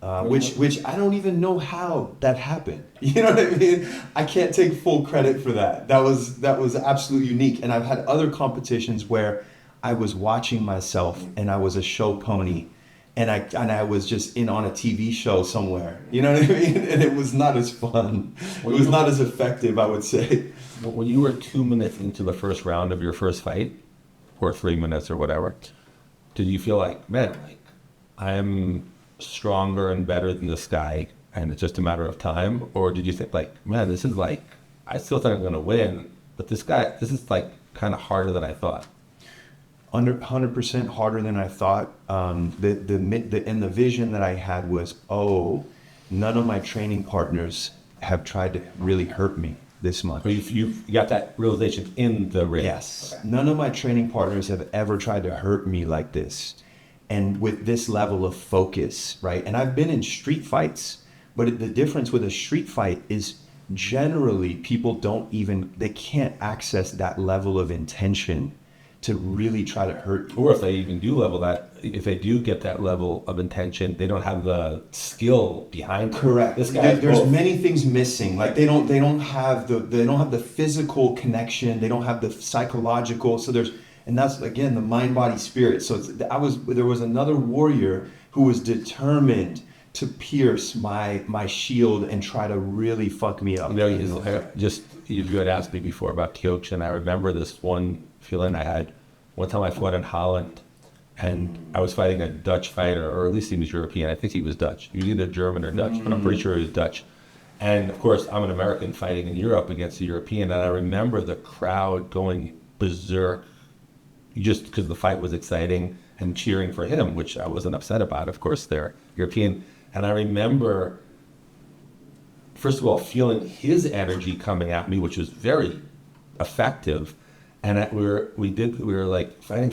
Which I don't even know how that happened. You know what I mean? I can't take full credit for that. That was absolutely unique. And I've had other competitions where I was watching myself, and I was a show pony, and I was just on a TV show somewhere. You know what I mean? And it was not as fun. It was not as effective, I would say. When you were 2 minutes into the first round of your first fight, or 3 minutes or whatever, did you feel like, man, like, I'm stronger and better than this guy, and it's just a matter of time? Or did you think, like, man, this is like, I still think I'm going to win, but this is like kind of harder than I thought? 100% harder than I thought. The vision that I had was, none of my training partners have tried to really hurt me this much. So you got that realization in the ring? Yes. Okay. None of my training partners have ever tried to hurt me like this, and with this level of focus, right? And I've been in street fights, but the difference with a street fight is generally people they can't access that level of intention to really try to hurt you. Or if they even if they do get that level of intention, they don't have the skill behind it. Correct. There's many things missing. Like, they don't have the physical connection. They don't have the psychological. So and that's, again, the mind, body, spirit. So there was another warrior who was determined to pierce my shield and try to really fuck me up. You had asked me before about Kyokushin. I remember this one feeling I had one time. I fought in Holland, and I was fighting a Dutch fighter, or at least he was European. I think he was Dutch. He was either German or Dutch, but I'm pretty sure he was Dutch. And of course, I'm an American fighting in Europe against a European, and I remember the crowd going berserk just because the fight was exciting, and cheering for him, which I wasn't upset about. Of course, they're European. And I remember, first of all, feeling his energy coming at me, which was very effective. And we were like fighting,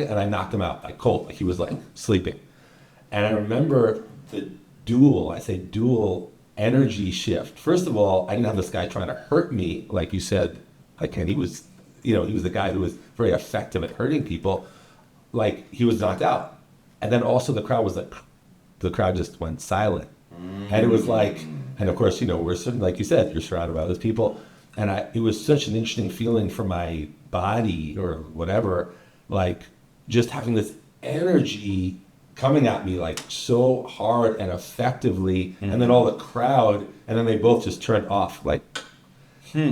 and I knocked him out, like cold, like he was like sleeping. And I remember the dual energy shift. First of all, I didn't have this guy trying to hurt me, like you said. Like, and he was the guy who was very effective at hurting people. Like, he was knocked out. And then also the crowd just went silent. And it was like, and of course, we're certain, like you said, you're surrounded by those people. And it was such an interesting feeling for my body or whatever, like just having this energy coming at me like so hard and effectively. And then all the crowd, and then they both just turned off like,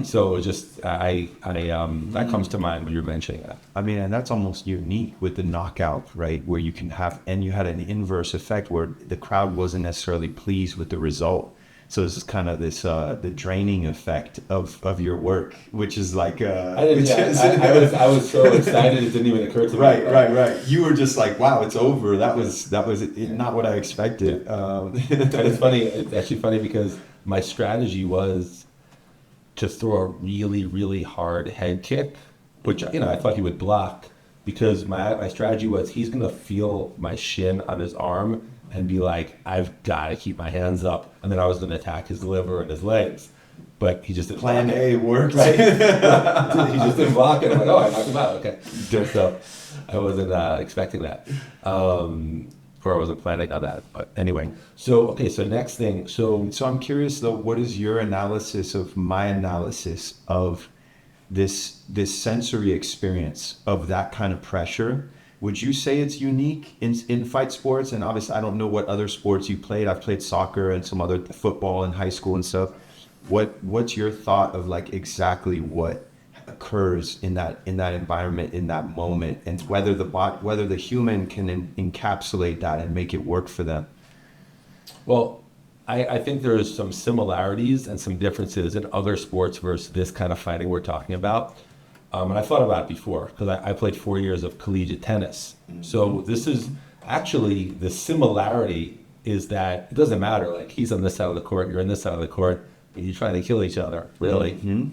so it was just, that comes to mind when you're mentioning that. I mean, and that's almost unique with the knockout, right? Where you can have, and you had an inverse effect where the crowd wasn't necessarily pleased with the result. So this is kind of the draining effect of your work, which is like, I was so excited it didn't even occur to me. Right. You were just like, wow, it's over. That was not what I expected. And it's funny. It's actually funny because my strategy was to throw a really, really hard head kick, which, I thought he would block, because my strategy was he's going to feel my shin on his arm and be like, I've got to keep my hands up. And then I was going to attack his liver and his legs. But he just didn't Plan A worked. Right? He just didn't block it. I'm like, I knocked him out. Okay. So I wasn't expecting that. Or I wasn't planning on that. But anyway, so next thing. So I'm curious though, what is your analysis of my analysis of this sensory experience of that kind of pressure? Would you say it's unique in fight sports? And obviously, I don't know what other sports you played. I've played soccer and some other football in high school and stuff. What's your thought of like exactly what occurs in that environment, in that moment, and whether the human can encapsulate that and make it work for them? Well, I think there's some similarities and some differences in other sports versus this kind of fighting we're talking about. And I thought about it before because I played 4 years of collegiate tennis. So this is actually the similarity is that it doesn't matter. Like he's on this side of the court, you're on this side of the court, and you're trying to kill each other, really. Mm-hmm.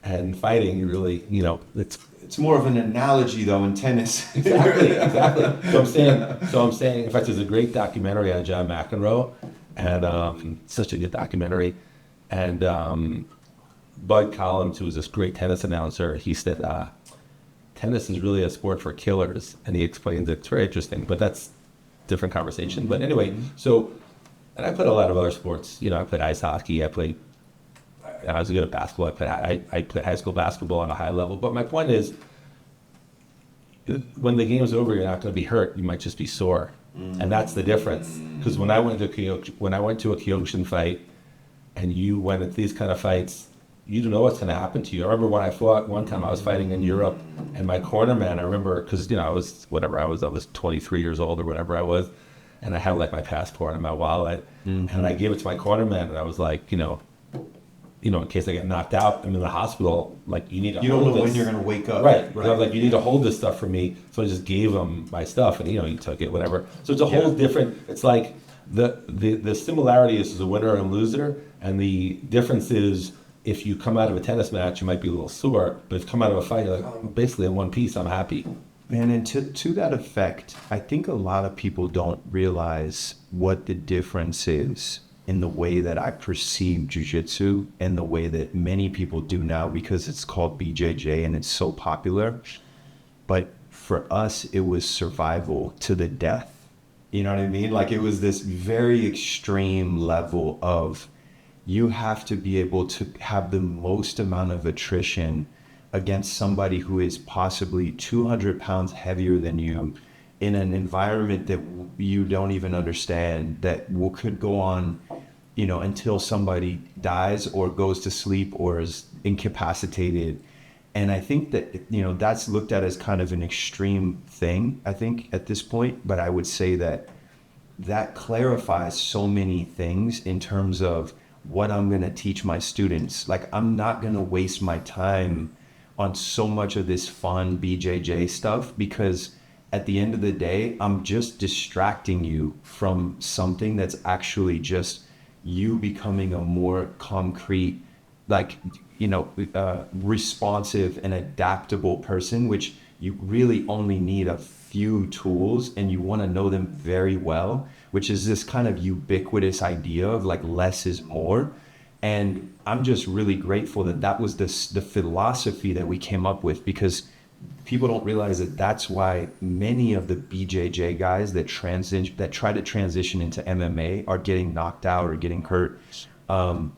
And fighting, you really, it's more of an analogy though in tennis. Exactly. So I'm saying, in fact, there's a great documentary on John McEnroe, and such a good documentary, and Bud Collins, who was this great tennis announcer, he said, tennis is really a sport for killers. And he explains it's very interesting, but that's a different conversation. But anyway, and I played a lot of other sports. I played ice hockey. I was good at basketball. I played high school basketball on a high level. But my point is, when the game's over, you're not going to be hurt. You might just be sore. And that's the difference. Because when I went to a Kyokushin fight, and you went into these kind of fights, you don't know what's going to happen to you. I remember when I fought one time, I was fighting in Europe, and my cornerman, I remember, because I was 23 years old or whatever I was, and I had like my passport and my wallet, and I gave it to my cornerman, and I was like, in case I get knocked out, I'm in the hospital, like you need to hold this. You don't know when you're going to wake up. Right. I was like, you need to hold this stuff for me. So I just gave him my stuff, and he took it, whatever. So it's a whole different, it's like the similarity is a winner and loser, and the difference is, if you come out of a tennis match, you might be a little sore, but if you come out of a fight, you're like, I'm basically in one piece, I'm happy. Man, and to that effect, I think a lot of people don't realize what the difference is in the way that I perceive jiu-jitsu and the way that many people do now, because it's called BJJ and it's so popular. But for us, it was survival to the death. You know what I mean? Like it was this very extreme level of, you have to be able to have the most amount of attrition against somebody who is possibly 200 pounds heavier than you in an environment that you don't even understand, that could go on, until somebody dies or goes to sleep or is incapacitated. And I think that, that's looked at as kind of an extreme thing, I think, at this point. But I would say that clarifies so many things in terms of what I'm going to teach my students. Like, I'm not going to waste my time on so much of this fun BJJ stuff, because at the end of the day, I'm just distracting you from something that's actually just you becoming a more concrete like, responsive and adaptable person, which you really only need a few tools and you want to know them very well, which is this kind of ubiquitous idea of like less is more. And I'm just really grateful that that was the philosophy that we came up with, because people don't realize that that's why many of the BJJ guys that try to transition into MMA are getting knocked out or getting hurt. And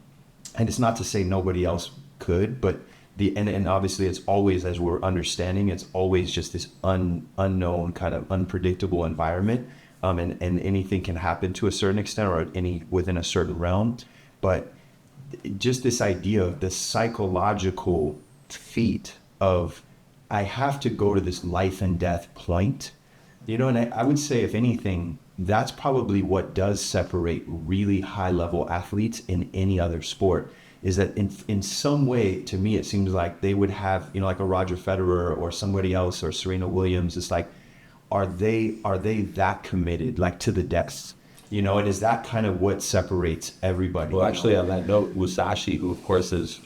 it's not to say nobody else could, but and obviously it's always, as we're understanding, it's always just this unknown kind of unpredictable environment. And anything can happen to a certain extent or within a certain realm. But just this idea of the psychological feat of, I have to go to this life and death point, and I would say, if anything, that's probably what does separate really high level athletes in any other sport, is that in some way, to me, it seems like they would have, like a Roger Federer or somebody else, or Serena Williams. It's like, are they that committed, like, to the depths? And is that kind of what separates everybody? Well, actually, on that note, Musashi, who of course is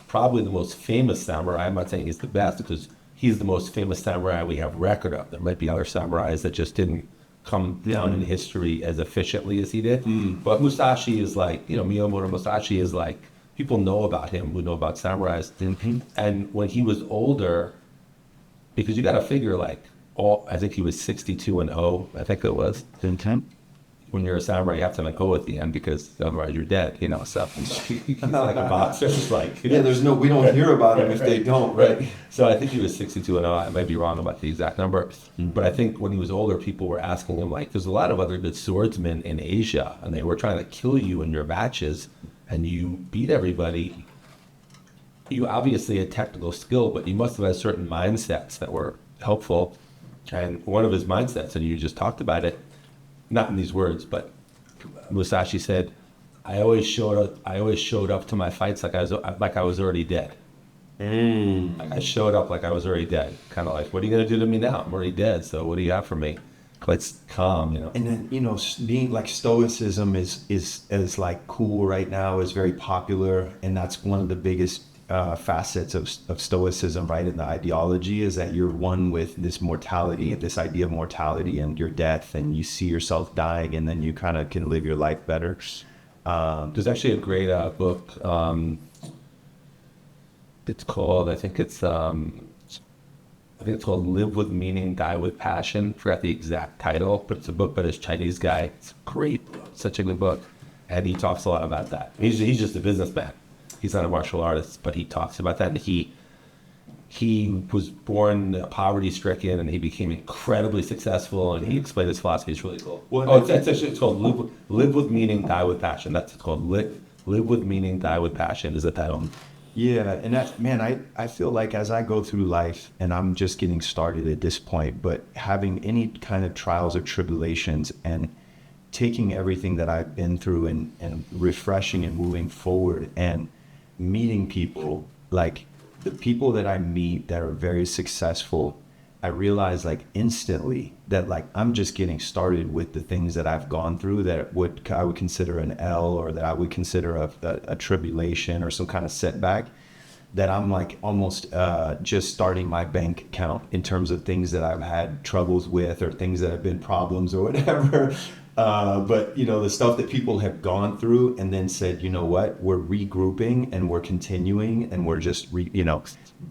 probably the most famous samurai, I'm not saying he's the best, because he's the most famous samurai we have record of. There might be other samurais that just didn't come down in history as efficiently as he did. But Musashi is like, Miyamoto Musashi is like, people know about him who know about samurais. And when he was older, because you got to figure, like, I think he was 62-0, I think it was. When you're a samurai, you have to let go at the end, because otherwise you're dead, so he's like a boxer. It's like, we don't hear about him if they don't, right? So I think he was 62-0. I might be wrong about the exact number, but I think when he was older, people were asking him, like, there's a lot of other good swordsmen in Asia, and they were trying to kill you in your matches, and you beat everybody. You obviously had technical skill, but you must have had certain mindsets that were helpful. And one of his mindsets, and you just talked about it, not in these words, but Musashi said, I always showed up to my fights like I was already dead. I showed up like I was already dead. Kind of like, what are you going to do to me now? I'm already dead, so what do you have for me? Quite calm, And then, being like, stoicism is like cool right now, is very popular, and that's one of the biggest facets of stoicism, right? And the ideology is that you're one with this mortality, this idea of mortality and your death, and you see yourself dying, and then you kind of can live your life better. There's actually a great book. It's called, I think it's called Live with Meaning, Die with Passion. Forgot the exact title, but it's a book by this Chinese guy. It's a great book, such a good book, and he talks a lot about that. He's just a businessman. He's not a martial artist, but he talks about that. And he was born poverty-stricken, and he became incredibly successful. And he explained his philosophy. It's really cool. It's called Live with Meaning, Die with Passion. That's it's called. Live with Meaning, Die with Passion is the title. Yeah, and that, man, I feel like as I go through life, and I'm just getting started at this point, but having any kind of trials or tribulations, and taking everything that I've been through and refreshing and moving forward, and meeting people, like the people that I meet that are very successful, I realize, like, instantly that, like, I'm just getting started with the things that I've gone through that I would consider an L, or that I would consider a tribulation or some kind of setback, that I'm like almost just starting my bank account in terms of things that I've had troubles with, or things that have been problems or whatever. But the stuff that people have gone through and then said, you know what, we're regrouping and we're continuing, and we're just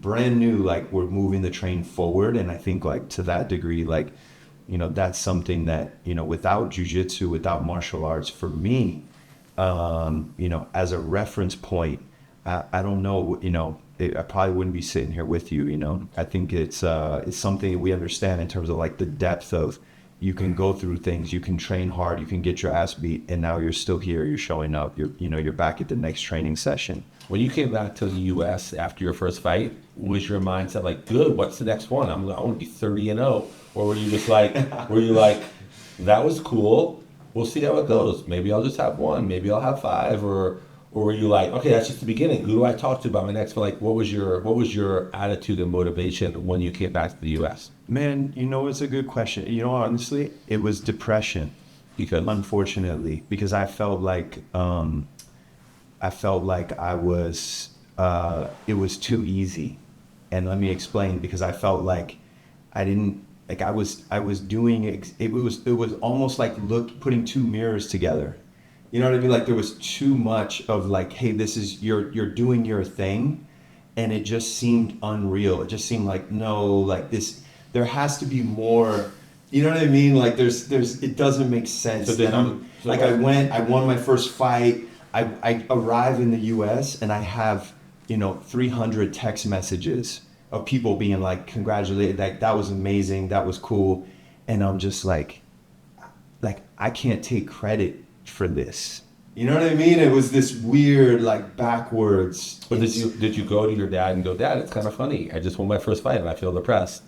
brand new, like, we're moving the train forward. And I think, like, to that degree, like, that's something that, without jiu-jitsu, without martial arts, for me, as a reference point, I don't know, I probably wouldn't be sitting here with you. I think it's something that we understand in terms of, like, the depth of, you can go through things, you can train hard, you can get your ass beat, and now you're still here, you're showing up, you're back at the next training session. When you came back to the U.S. after your first fight, was your mindset like, good, what's the next one? I want to be 30-0. Or were you just like, that was cool, we'll see how it goes. Maybe I'll just have one, maybe I'll have five, or were you like, okay, that's just the beginning. Who do I talk to about my next fight? Like, what was your attitude and motivation when you came back to the U.S.? Man, it's a good question. Honestly, it was depression. Unfortunately, because I felt like I was it was too easy. And let me explain, because I felt like I didn't, like I was doing it. It was almost like putting two mirrors together. You know what I mean? Like there was too much of like, hey, this is, you're doing your thing. And it just seemed unreal. It just seemed like, no, like this, there has to be more, you know what I mean? Like it doesn't make sense. So I won my first fight. I arrive in the US and I have, 300 text messages of people being like, congratulated, that was amazing, that was cool. And I'm just like I can't take credit for this. You know what I mean? It was this weird, like backwards. But did you go to your dad and go, Dad, it's kind of funny. I just won my first fight and I feel depressed.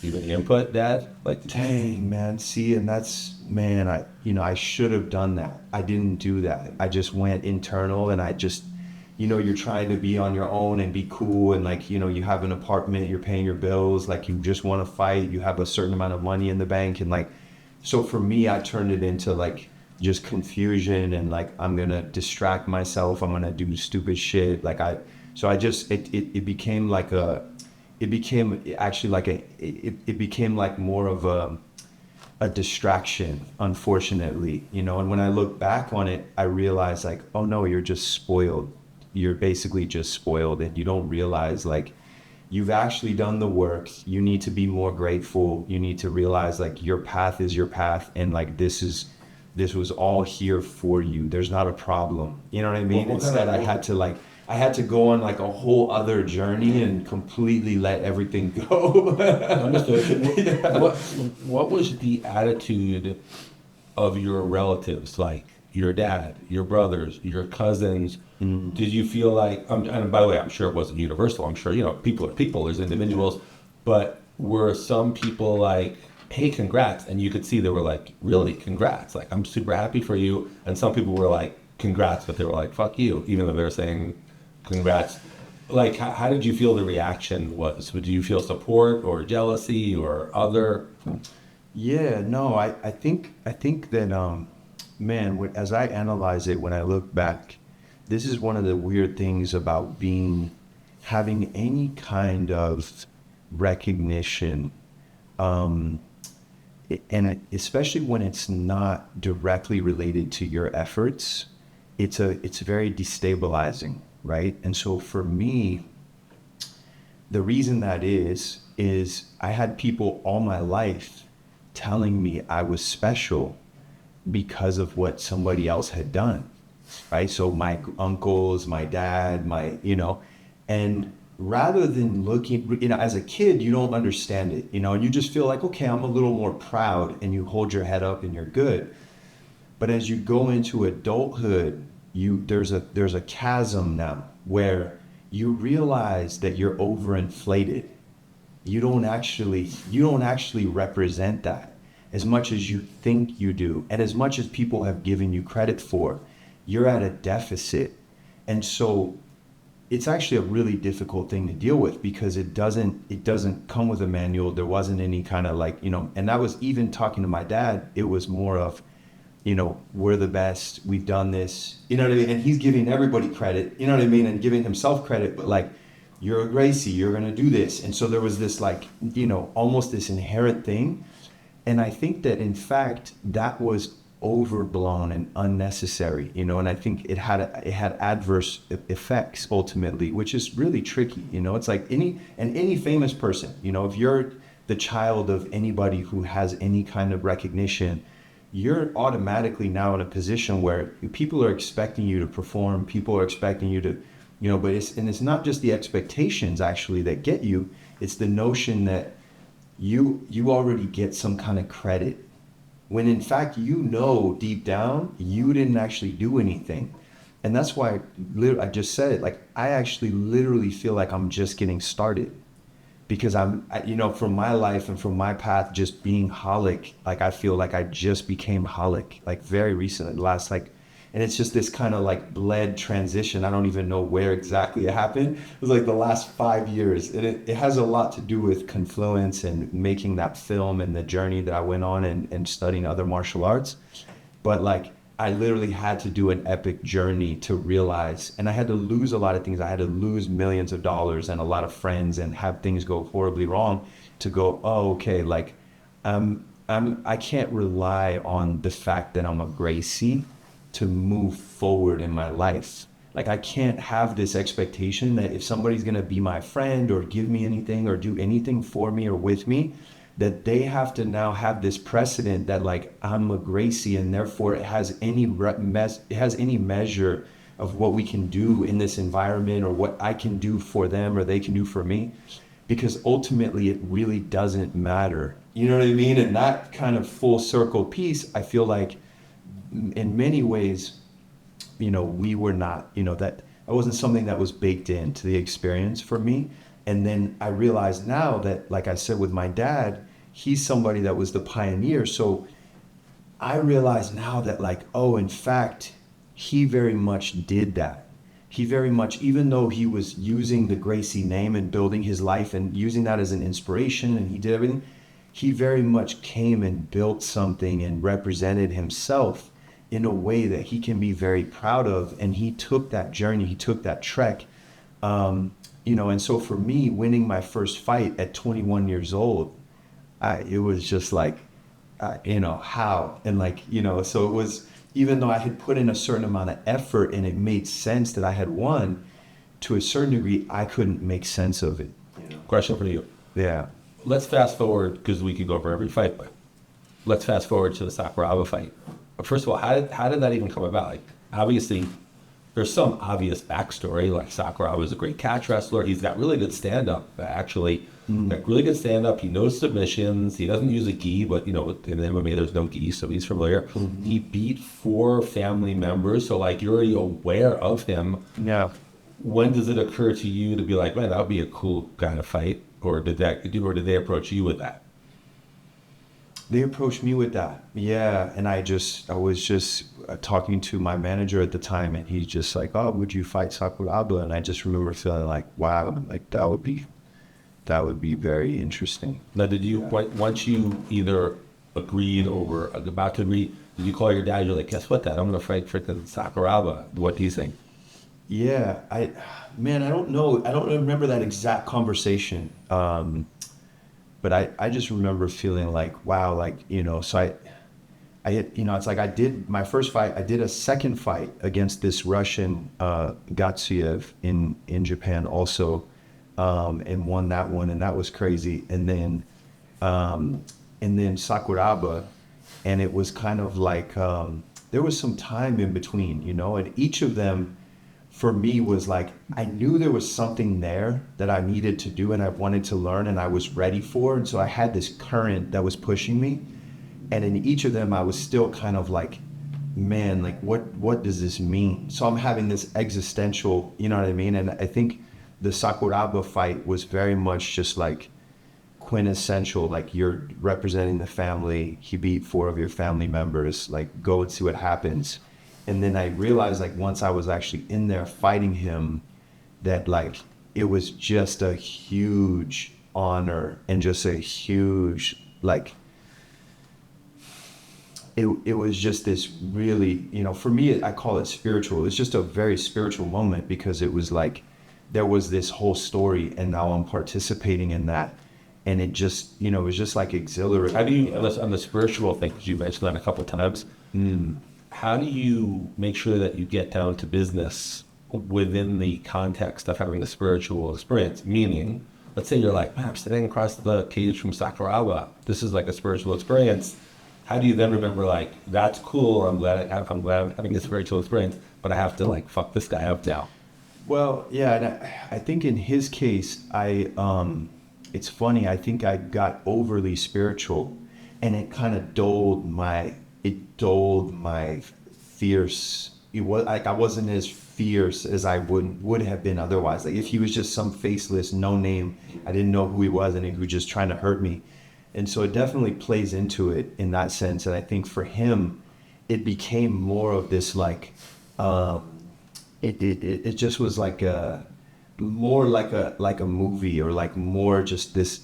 You have any input, Dad? Like, dang, man. See, and that's, man, I should have done that. I didn't do that. I just went internal, and I just, you're trying to be on your own and be cool, and like, you have an apartment, you're paying your bills, like you just want to fight, you have a certain amount of money in the bank, and like, so for me, I turned it into like just confusion, and like I'm gonna distract myself, I'm gonna do stupid shit, it became like it became like more of a distraction, unfortunately, and when I look back on it, I realized like, oh no, you're just spoiled. You're basically just spoiled, and you don't realize like you've actually done the work. You need to be more grateful. You need to realize like your path is your path, and like this was all here for you. There's not a problem. You know what I mean? Instead, I had to go on like a whole other journey and completely let everything go. Understood. Yeah. What was the attitude of your relatives, like your dad, your brothers, your cousins? Mm. Did you feel like, and by the way, I'm sure it wasn't universal. I'm sure, people are people, there's individuals, but were some people like, hey, congrats? And you could see they were like, really, congrats? Like, I'm super happy for you. And some people were like, congrats, but they were like, fuck you, even though they were saying congrats. Like, how did you feel the reaction was? Do you feel support or jealousy or other? Yeah, no, I think that, man, as I analyze it, when I look back, this is one of the weird things about having any kind of recognition, and especially when it's not directly related to your efforts, it's very destabilizing, right? And so for me, the reason that is I had people all my life telling me I was special because of what somebody else had done, right? So my uncles, my dad, and rather than looking, as a kid, you don't understand it, and you just feel like, okay, I'm a little more proud, and you hold your head up and you're good. But as you go into adulthood, there's a chasm now where you realize that you're overinflated. You don't actually represent that as much as you think you do, and as much as people have given you credit for. You're at a deficit. And so it's actually a really difficult thing to deal with, because it doesn't come with a manual. There wasn't any kind of like, and that was even talking to my dad, it was more of, we're the best, we've done this, you know what I mean? And he's giving everybody credit, you know what I mean? And giving himself credit, but like, you're a Gracie, you're going to do this. And so there was this like, almost this inherent thing. And I think that in fact, that was overblown and unnecessary, and I think it had adverse effects ultimately, which is really tricky. It's like any famous person, if you're the child of anybody who has any kind of recognition, you're automatically now in a position where people are expecting you to perform, people are expecting you to, but it's not just the expectations actually that get you, it's the notion that you already get some kind of credit, when in fact, deep down, you didn't actually do anything. And that's why I just said it, like, I actually literally feel like I'm just getting started, because from my life and from my path, just being holic, like, I feel like I just became holic, like very recently, and it's just this kind of like bled transition. I don't even know where exactly it happened. It was like the last 5 years. And it has a lot to do with confluence and making that film and the journey that I went on and studying other martial arts. But like, I literally had to do an epic journey to realize, and I had to lose a lot of things. I had to lose millions of dollars and a lot of friends and have things go horribly wrong to go, oh, okay, like I can't rely on the fact that I'm a Gracie to move forward in my life. Like I can't have this expectation that if somebody's gonna be my friend or give me anything or do anything for me or with me, that they have to now have this precedent that like I'm a Gracie and therefore it has any measure of what we can do in this environment or what I can do for them or they can do for me, because ultimately it really doesn't matter. You know what I mean? And that kind of full circle piece, I feel like in many ways, we were not, that wasn't something that was baked into the experience for me. And then I realized now that, like I said, with my dad, he's somebody that was the pioneer. So I realize now that like, oh, in fact, he very much did that. He very much, even though he was using the Gracie name and building his life and using that as an inspiration and he did everything, he very much came and built something and represented himself in a way that he can be very proud of. And he took that journey, he took that trek. And so for me, winning my first fight at 21 years old, it was just like, how? And like, so it was, even though I had put in a certain amount of effort and it made sense that I had won, to a certain degree, I couldn't make sense of it. Question for you. Yeah. Let's fast forward, because we could go over every fight, but let's fast forward to the Sakuraba fight. First of all, how did that even come about? Like, obviously, there's some obvious backstory. Like Sakuraba is a great catch wrestler. He's got really good stand-up, actually. Like really good stand-up. He knows submissions. He doesn't use a gi, but in MMA there's no gi, so he's familiar. He beat 4 family members, so like you're already aware of him. Yeah. When does it occur to you to be like, man, that would be a cool kind of fight? Or did they approach you with that? They approached me with that. Yeah. And I was just talking to my manager at the time and he's just like, oh, would you fight Sakuraba? And I just remember feeling like, wow, like that would be very interesting. Now, once you either agreed or about to agree, did you call your dad? You're like, guess what, Dad? I'm going to fight freaking Sakuraba. What do you think? Yeah. I don't know. I don't remember that exact conversation. But I just remember feeling like, wow, like, so I it's like I did my first fight. I did a second fight against this Russian Gatsiev in Japan also, and won that one, and that was crazy. And then Sakuraba, and it was kind of like there was some time in between, and each of them for me was like, I knew there was something there that I needed to do and I wanted to learn and I was ready for. And so I had this current that was pushing me. And in each of them, I was still kind of like, man, like what does this mean? So I'm having this existential, you know what I mean? And I think the Sakuraba fight was very much just like quintessential, like you're representing the family. He beat 4 of your family members, like go and see what happens. And then I realized, like, once I was actually in there fighting him, that, like, it was just a huge honor and just a huge, like, it was just this really, for me, I call it spiritual. It's just a very spiritual moment because it was like, there was this whole story and now I'm participating in that. And it just, it was just like exhilarating. How do you, on the spiritual thing, because you mentioned that a couple of times, how do you make sure that you get down to business within the context of having a spiritual experience? Meaning, let's say you're like, man, I'm sitting across the cage from Sakuraba. This is like a spiritual experience. How do you then remember, like, that's cool, I'm glad I'm having a spiritual experience, but I have to, like, fuck this guy up now? Well, yeah, and I think in his case, it's funny, I think I got overly spiritual and it kind of dulled my fierce. It was like I wasn't as fierce as I would have been otherwise. Like if he was just some faceless, no name, I didn't know who he was, and he was just trying to hurt me. And so it definitely plays into it in that sense. And I think for him, it became more of this like, it just was like more like a movie or like more just this,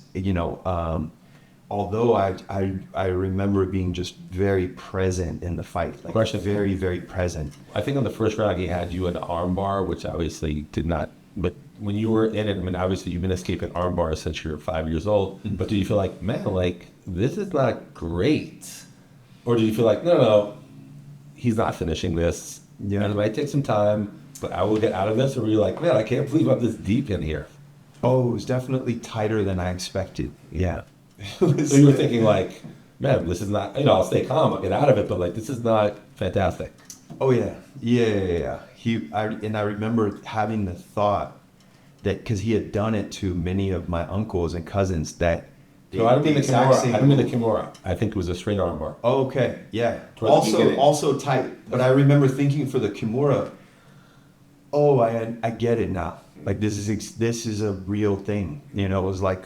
although I remember being just very present in the fight, like Question. very, very present. I think on the first round he had you in an arm bar, which obviously did not. But when you were in it, I mean, obviously you've been escaping arm bars since you're 5 years old. But do you feel like, man, like this is not great, or do you feel like, no, he's not finishing this? Yeah. And it might take some time, but I will get out of this. Or were you like, man, I can't believe I'm this deep in here? Oh, it was definitely tighter than I expected. Yeah. So you were thinking like, man, this is not, I'll stay calm, I'll get out of it, but like, this is not fantastic. Oh yeah. Yeah. I remember having the thought that, because he had done it to many of my uncles and cousins, that So I don't mean the exact Kimura. same I don't mean the move. Kimura. I think it was a straight arm bar. Oh, okay, yeah. Towards the beginning. Also tight. But I remember thinking for the Kimura, oh, I get it now. Like this is a real thing. It was like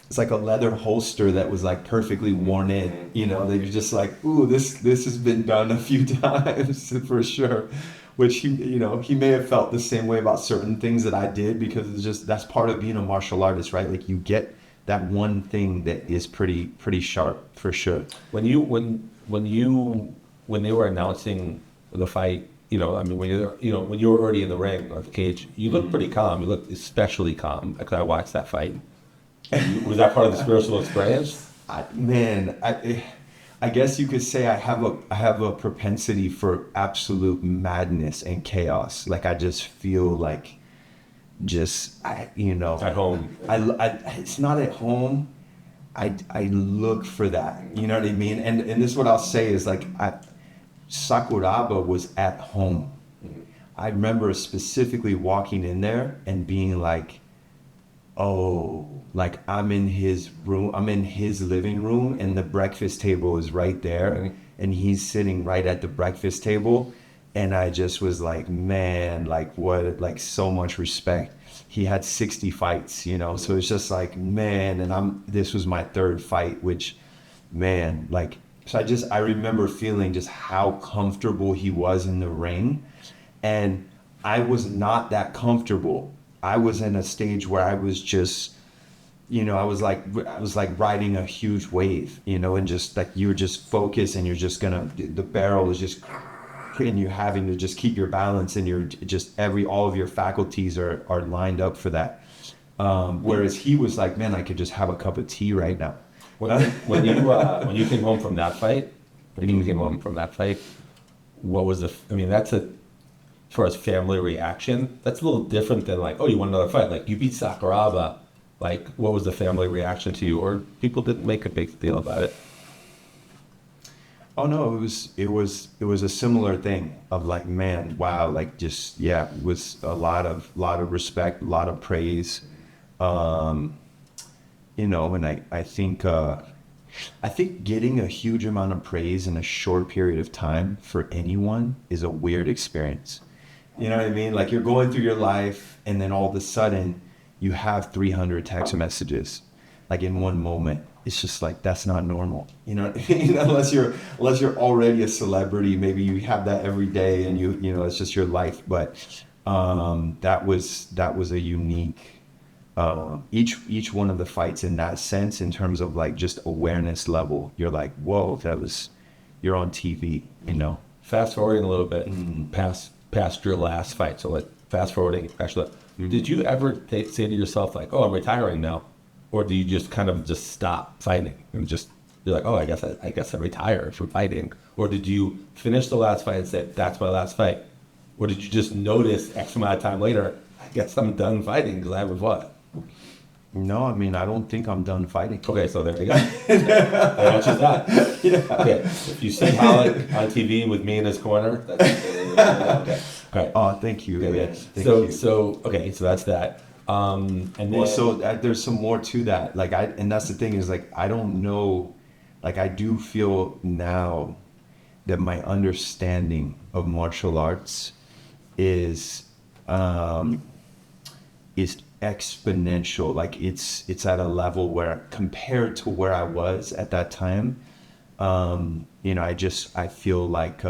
it's like a leather holster that was like perfectly worn in. That you're just like, ooh, this has been done a few times for sure. Which he may have felt the same way about certain things that I did, because it's just, that's part of being a martial artist, right? Like you get that one thing that is pretty sharp for sure. When they were announcing the fight, when you were already in the ring or the cage, you looked pretty calm. You looked especially calm. Because I watched that fight. Was that part of the spiritual experience? I guess you could say I have a propensity for absolute madness and chaos. Like I just feel like At home. It's not at home. I look for that. You know what I mean? And this is what I'll say is like, Sakuraba was at home. I remember specifically walking in there and being like, oh, like I'm in his room, I'm in his living room, and the breakfast table is right there, and he's sitting right at the breakfast table. And I just was like, man, like what, like so much respect. He had 60 fights, so it's just like, man, and this was my third fight, which, man, like, so I remember feeling just how comfortable he was in the ring. And I was not that comfortable. I was in a stage where I was just, I was like riding a huge wave, and just like you're just focused, and you're just the barrel is just, and you're having to just keep your balance, and you're just all of your faculties are lined up for that. Whereas he was like, man, I could just have a cup of tea right now. When you came home from that fight, what was that's as far as family reaction, that's a little different than like, oh, you want another fight? Like you beat Sakuraba, like what was the family reaction to you? Or people didn't make a big deal about it? Oh no, it was a similar thing of like, man, wow, like just, yeah, it was a lot of respect, a lot of praise. And I think getting a huge amount of praise in a short period of time for anyone is a weird experience. You know what I mean? Like you're going through your life, and then all of a sudden you have 300 text messages, like in one moment. It's just like, that's not normal. You know what I mean? unless you're already a celebrity, maybe you have that every day, and it's just your life. But that was a unique. Each one of the fights in that sense, in terms of like just awareness level, you're like, whoa, you're on TV, Fast forwarding a little bit, past your last fight. So like fast forwarding, actually, did you ever say to yourself like, oh, I'm retiring now? Or do you just kind of just stop fighting and just you're like, oh, I guess I retire from fighting? Or did you finish the last fight and say, that's my last fight? Or did you just notice X amount of time later, I guess I'm done fighting because I haven't fought? No, I don't think I'm done fighting. Okay, so there you go. That answers that. Yeah. Okay, if you see Ralek on TV with me in his corner, that's okay. All right. Oh, thank you. Okay, Yes, thank so you. so that's that. And then There's some more to that. Like and that's the thing is like, I don't know, like I do feel now that my understanding of martial arts is exponential. Like it's at a level where, compared to where I was at that time, I feel like,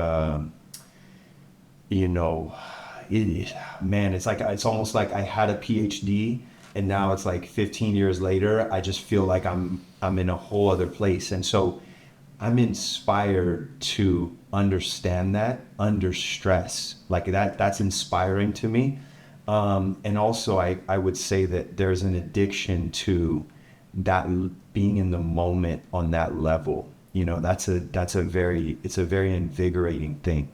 it's like, it's almost like I had a PhD And now it's like 15 years later, I just feel like I'm in a whole other place. And so I'm inspired to understand that under stress. Like that's inspiring to me. And also I would say that there's an addiction to that being in the moment on that level. You know, it's a very invigorating thing.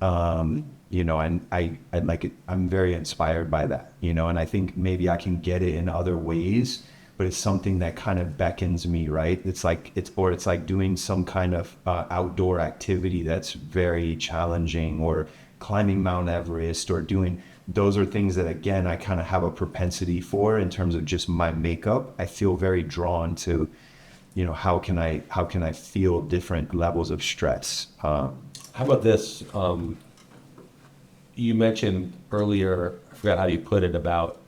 And I like it. I'm very inspired by that, and I think maybe I can get it in other ways, but it's something that kind of beckons me, right? It's like doing some kind of outdoor activity that's very challenging, or climbing Mount Everest, or those are things that, again, I kind of have a propensity for in terms of just my makeup. I feel very drawn to, how can I feel different levels of stress? How about this? You mentioned earlier, I forgot how you put it, about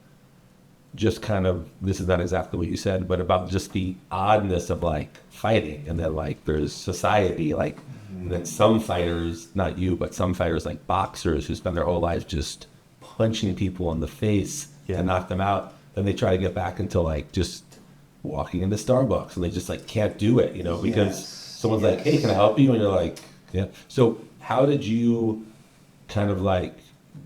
just kind of, this is not exactly what you said, but about just the oddness of like fighting, and then like there's society, like, and then some fighters, not you, but some fighters like boxers who spend their whole lives just punching people in the face to knock them out. Then they try to get back into like just walking into Starbucks, and they just like can't do it, because someone's like, hey, can I help you? And you're like, yeah. So how did you kind of like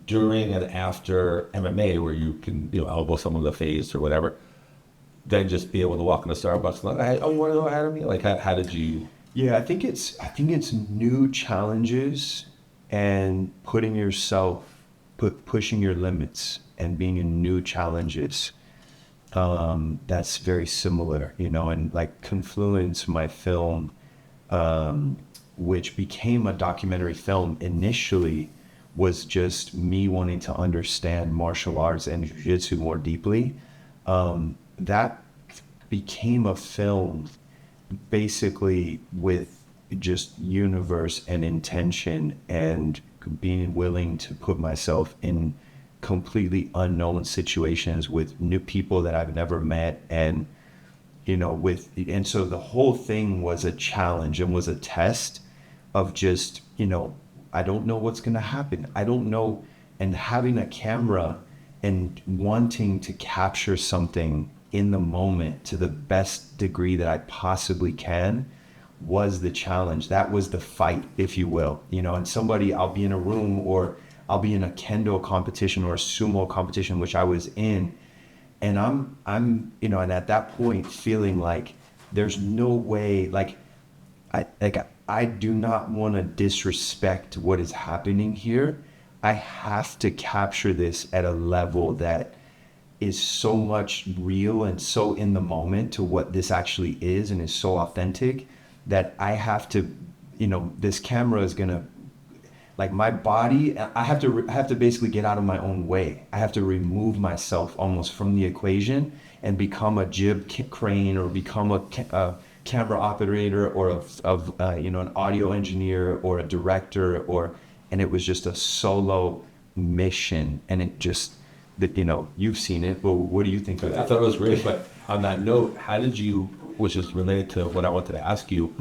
during and after MMA, where you can, elbow someone in the face or whatever, then just be able to walk into Starbucks and like, oh, you want to go ahead of me? Like, how did you? Yeah, I think it's new challenges and putting yourself, pushing your limits and being in new challenges. That's very similar, and like Confluence, my film, which became a documentary film initially, was just me wanting to understand martial arts and jiu-jitsu more deeply. That became a film basically with just universe and intention, and being willing to put myself in completely unknown situations with new people that I've never met. And so the whole thing was a challenge and was a test of just, I don't know what's going to happen. I don't know. And having a camera and wanting to capture something in the moment to the best degree that I possibly can was the challenge. That was the fight, if you will. And I'll be in a room, or I'll be in a kendo competition or a sumo competition, which I was in. And I'm and at that point feeling like there's no way, I do not want to disrespect what is happening here. I have to capture this at a level that is so much real and so in the moment to what this actually is, and is so authentic that I have to, this camera is going to, like, my body, I have to basically get out of my own way. I have to remove myself almost from the equation and become a jib crane, or become a camera operator, or an audio engineer, or a director, and it was just a solo mission. And it just, you've seen it, but what do you think of that? I thought it was great. But on that note, how did you, which is related to what I wanted to ask you,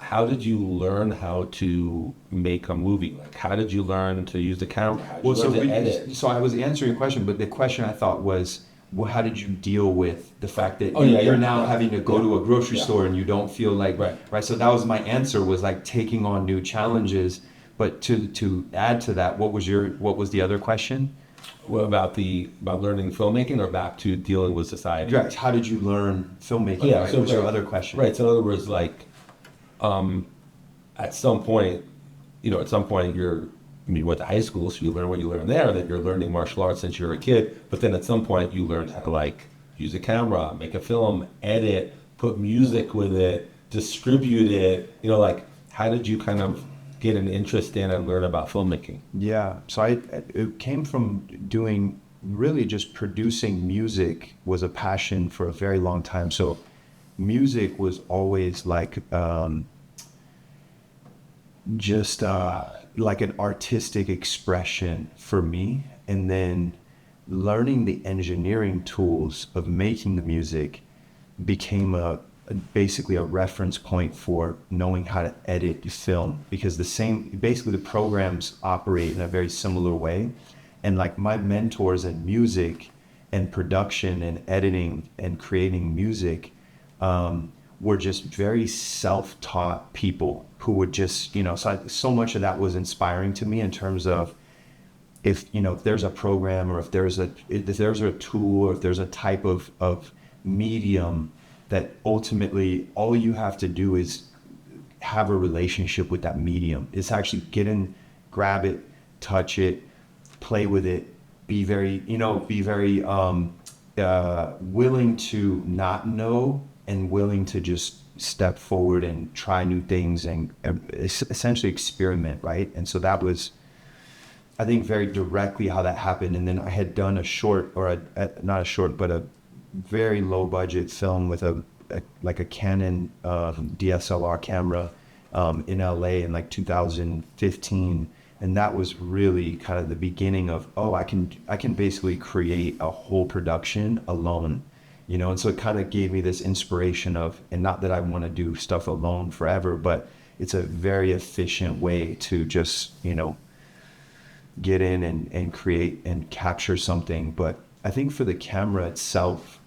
how did you learn how to make a movie? Like, how did you learn to use the camera? How did you learn to edit? So I was answering your question, but the question I thought was, well, how did you deal with the fact that you're now having to go to a grocery store and you don't feel like, right? So that was my answer, was like taking on new challenges. But to add to that, what was the other question? What about learning filmmaking, or back to dealing with society? Right. How did you learn filmmaking? Yeah, right? so was your other question. Right. So in other words, like, at some point, you went to high school, so you learn what you learn there, that you're learning martial arts since you're a kid. But then at some point you learned how to like use a camera, make a film, edit, put music with it, distribute it. Like, how did you kind of get an interest in and learn about filmmaking? Yeah. So it came from doing, really just producing music was a passion for a very long time. So music was always like, like an artistic expression for me. And then learning the engineering tools of making the music became basically a reference point for knowing how to edit film, because basically the programs operate in a very similar way. And like my mentors in music and production and editing and creating music were just very self-taught people who would just, so much of that was inspiring to me in terms of if there's a program or if there's a tool or if there's a type of medium that ultimately all you have to do is have a relationship with that medium. It's actually get in, grab it, touch it, play with it, be very willing to not know and willing to just step forward and try new things and essentially experiment, right? And so that was, I think, very directly how that happened. And then I had done a short, or not a short, but a very low budget film with a Canon DSLR camera in LA in like 2015. And that was really kind of the beginning of, I can basically create a whole production alone, and so it kind of gave me this inspiration of, and not that I want to do stuff alone forever, but it's a very efficient way to just, get in and create and capture something. But I think for the camera itself,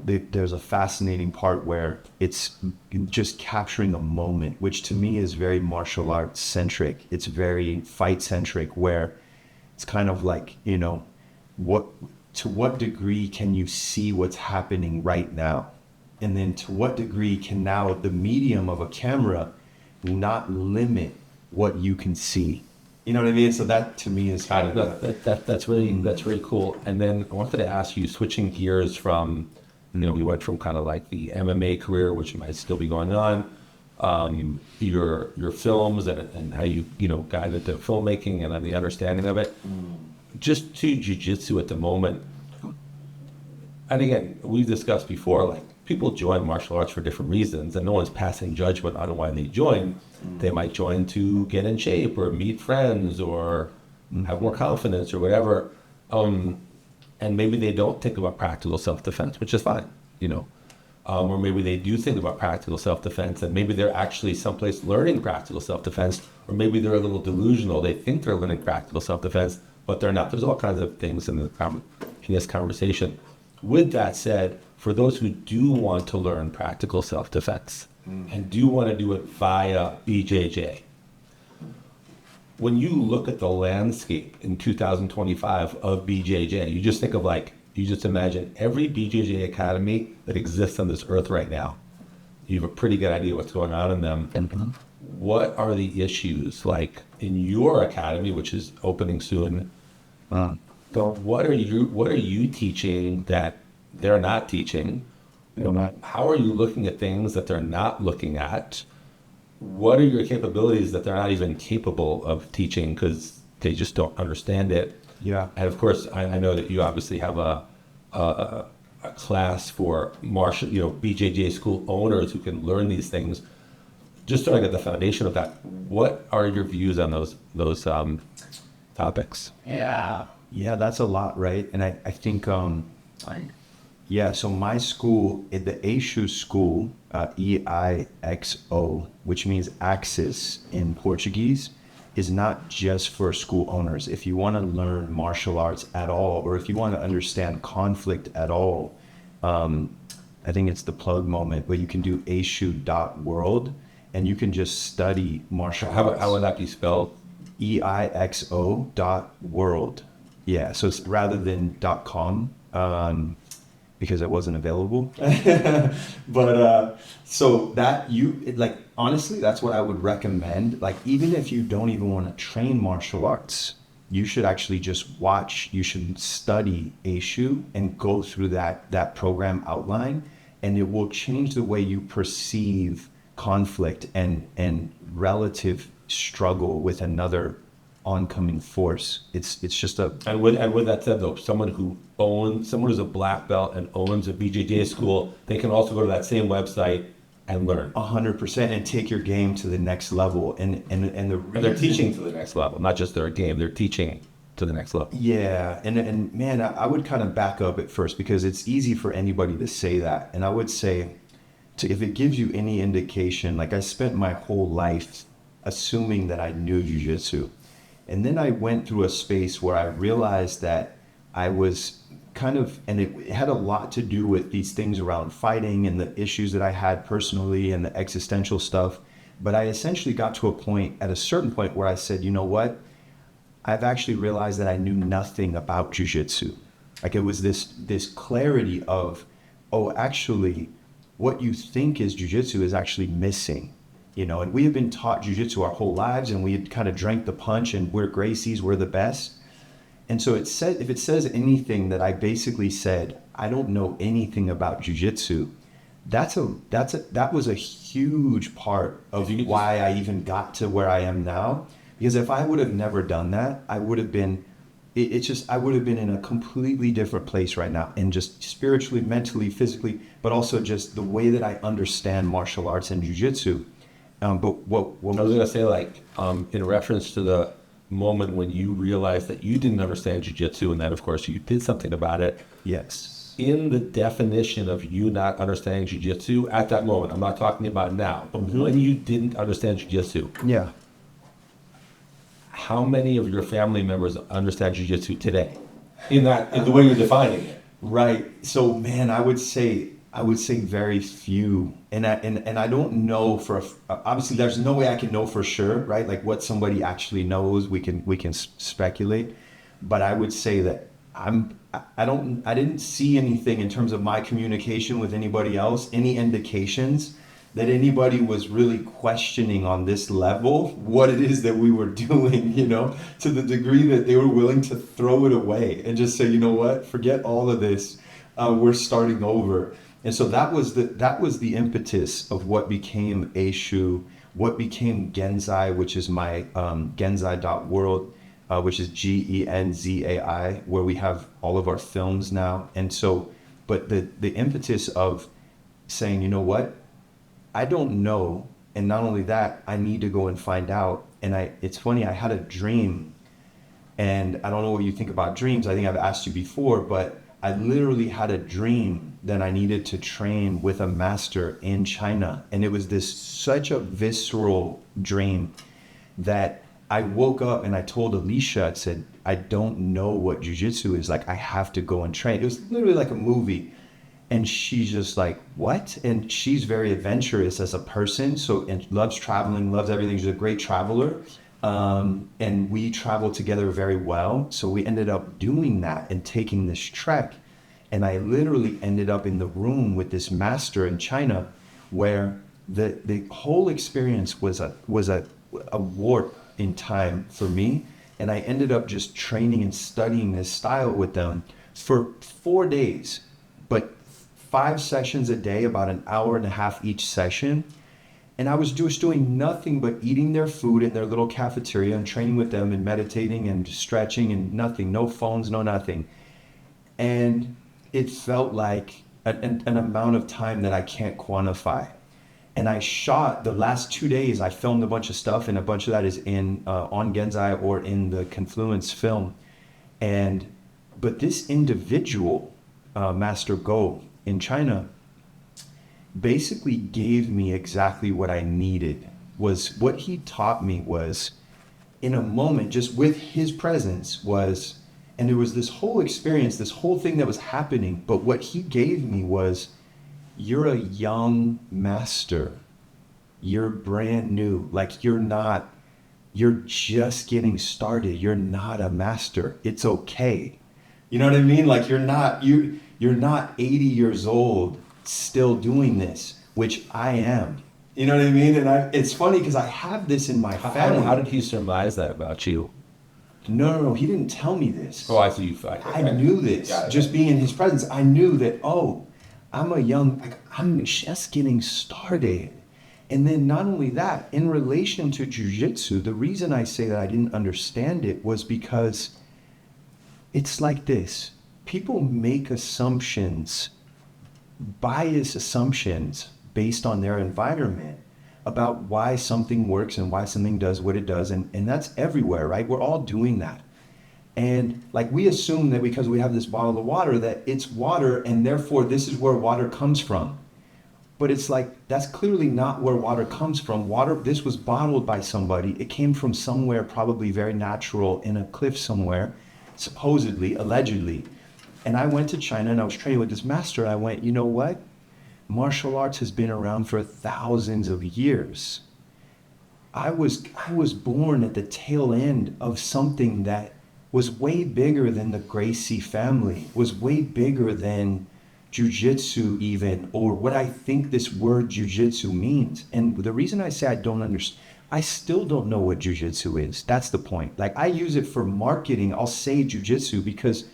there's a fascinating part where it's just capturing a moment, which to me is very martial arts centric. It's very fight centric, where it's kind of like, to what degree can you see what's happening right now? And then to what degree can now the medium of a camera not limit what you can see? You know what I mean? So that to me is kind of that's really cool. And then I wanted to ask you, switching gears from, we went from kind of like the MMA career, which might still be going on, your films and how you got into filmmaking and the understanding of it, just to jiu-jitsu at the moment. And again, we've discussed before, like, people join martial arts for different reasons, and no one's passing judgment on why they join. They might join to get in shape or meet friends or have more confidence or whatever. And maybe they don't think about practical self-defense, which is fine, or maybe they do think about practical self-defense, and maybe they're actually someplace learning practical self-defense, or maybe they're a little delusional. They think they're learning practical self-defense, but they're not. There's all kinds of things in this conversation. With that said, for those who do want to learn practical self-defense and do want to do it via BJJ, when you look at the landscape in 2025 of BJJ, you just think of you just imagine every BJJ academy that exists on this earth right now. You have a pretty good idea what's going on in them. What are the issues like in your academy, which is opening soon? So what are you teaching that they're not teaching? How are you looking at things that they're not looking at? What are your capabilities that they're not even capable of teaching because they just don't understand it? Yeah. And of course, I know that you obviously have a class for martial, BJJ school owners who can learn these things. Just so I get the foundation of that, what are your views on those topics? Yeah, that's a lot, right? And I think, so my school, the Exo school, EIXO, which means axis in Portuguese, is not just for school owners. If you want to learn martial arts at all, or if you want to understand conflict at all, I think it's the plug moment, but you can do exo.world and you can just study martial arts. How would that be spelled? EIXO.world. Yeah, so it's rather than .com, because it wasn't available. But so that honestly, that's what I would recommend. Like, even if you don't even want to train martial arts, you should actually just watch, you should study Eishu and go through that program outline, and it will change the way you perceive conflict and relative struggle with another oncoming force. It's just a... And with that said, though, someone who's a black belt and owns a BJJ school, they can also go to that same website and learn 100% and take your game to the next level. And they're teaching to the next level, not just their game. They're teaching to the next level. Yeah, and man, I would kind of back up at first, because it's easy for anybody to say that. And I would say, if it gives you any indication, like, I spent my whole life assuming that I knew jiu-jitsu. And then I went through a space where I realized that I was kind of, and it had a lot to do with these things around fighting and the issues that I had personally and the existential stuff. But I essentially got to a point, at a certain point, where I said, you know what? I've actually realized that I knew nothing about jiu-jitsu. Like, it was this clarity of, oh, actually, what you think is jiu-jitsu is actually missing. You know, and we have been taught jiu-jitsu our whole lives, and we had kind of drank the punch, and we're Gracies, we're the best. And so it said, if it says anything that I basically said, I don't know anything about jiu-jitsu, that was a huge part of why I even got to where I am now. Because if I would have never done that, I would have been, I would have been in a completely different place right now, and just spiritually, mentally, physically, but also just the way that I understand martial arts and jiu-jitsu. But what I was gonna say, like, in reference to the moment when you realized that you didn't understand jiu-jitsu, and that, of course, you did something about it. yes, In the definition of you not understanding jiu-jitsu at that moment, I'm not talking about now, but when you didn't understand jiu-jitsu, yeah. how many of your family members understand jiu-jitsu today? In the way you're defining it. Right. So, man, I would say very few, and I don't know obviously there's no way I can know for sure, right? Like, what somebody actually knows, we can speculate, but I would say that I didn't see anything in terms of my communication with anybody else, any indications that anybody was really questioning on this level what it is that we were doing, you know, to the degree that they were willing to throw it away and just say, you know what, forget all of this, we're starting over. And so that was the impetus of what became Eishu, what became Genzai, which is my Genzai.world, which is GENZAI, where we have all of our films now. And so, but the impetus of saying, you know what, I don't know, and not only that, I need to go and find out. And it's funny, I had a dream, and I don't know what you think about dreams. I think I've asked you before, but I literally had a dream that I needed to train with a master in China. And it was such a visceral dream that I woke up and I told Alicia, I said, I don't know what jiu-jitsu is. Like, I have to go and train. It was literally like a movie. And she's just like, what? And she's very adventurous as a person. So, and loves traveling, loves everything. She's a great traveler. And we traveled together very well. So we ended up doing that and taking this trek. And I literally ended up in the room with this master in China, where the whole experience was a warp in time for me. And I ended up just training and studying this style with them for 4 days, but 5 sessions a day, about an hour and a half each session. And I was just doing nothing but eating their food in their little cafeteria and training with them and meditating and stretching and nothing, no phones, no nothing. And it felt like an amount of time that I can't quantify. And I shot the last 2 days, I filmed a bunch of stuff, and a bunch of that is on Genzai or in the Confluence film. But this individual, Master Go in China, basically gave me exactly what I needed. Was what he taught me was, in a moment, just with his presence, and there was this whole experience, this whole thing that was happening, but what he gave me was, you're a young master. You're brand new. Like, you're just getting started. You're not a master. It's okay. You know what I mean? Like, you're not 80 years old still doing this, which I am. You know what I mean? And it's funny because I have this in my family. How did he surmise that about you? No, he didn't tell me this. Oh, I see you. I knew this. Just being in his presence, I knew that, I'm just getting started. And then not only that, in relation to jiu-jitsu, the reason I say that I didn't understand it was because it's like this. People make assumptions, biased assumptions based on their environment about why something works and why something does what it does. And that's everywhere, right? We're all doing that. And like, we assume that because we have this bottle of water that it's water, and therefore this is where water comes from. But it's like, that's clearly not where water comes from. This was bottled by somebody. It came from somewhere probably very natural in a cliff somewhere. supposedly, allegedly. And I went to China and I was training with this master. I went, you know what? Martial arts has been around for thousands of years. I was born at the tail end of something that was way bigger than the Gracie family, was way bigger than Jiu-Jitsu even, or what I think this word Jiu-Jitsu means. And the reason I say I don't understand, I still don't know what Jiu-Jitsu is. That's the point. Like, I use it for marketing. I'll say Jiu-Jitsu because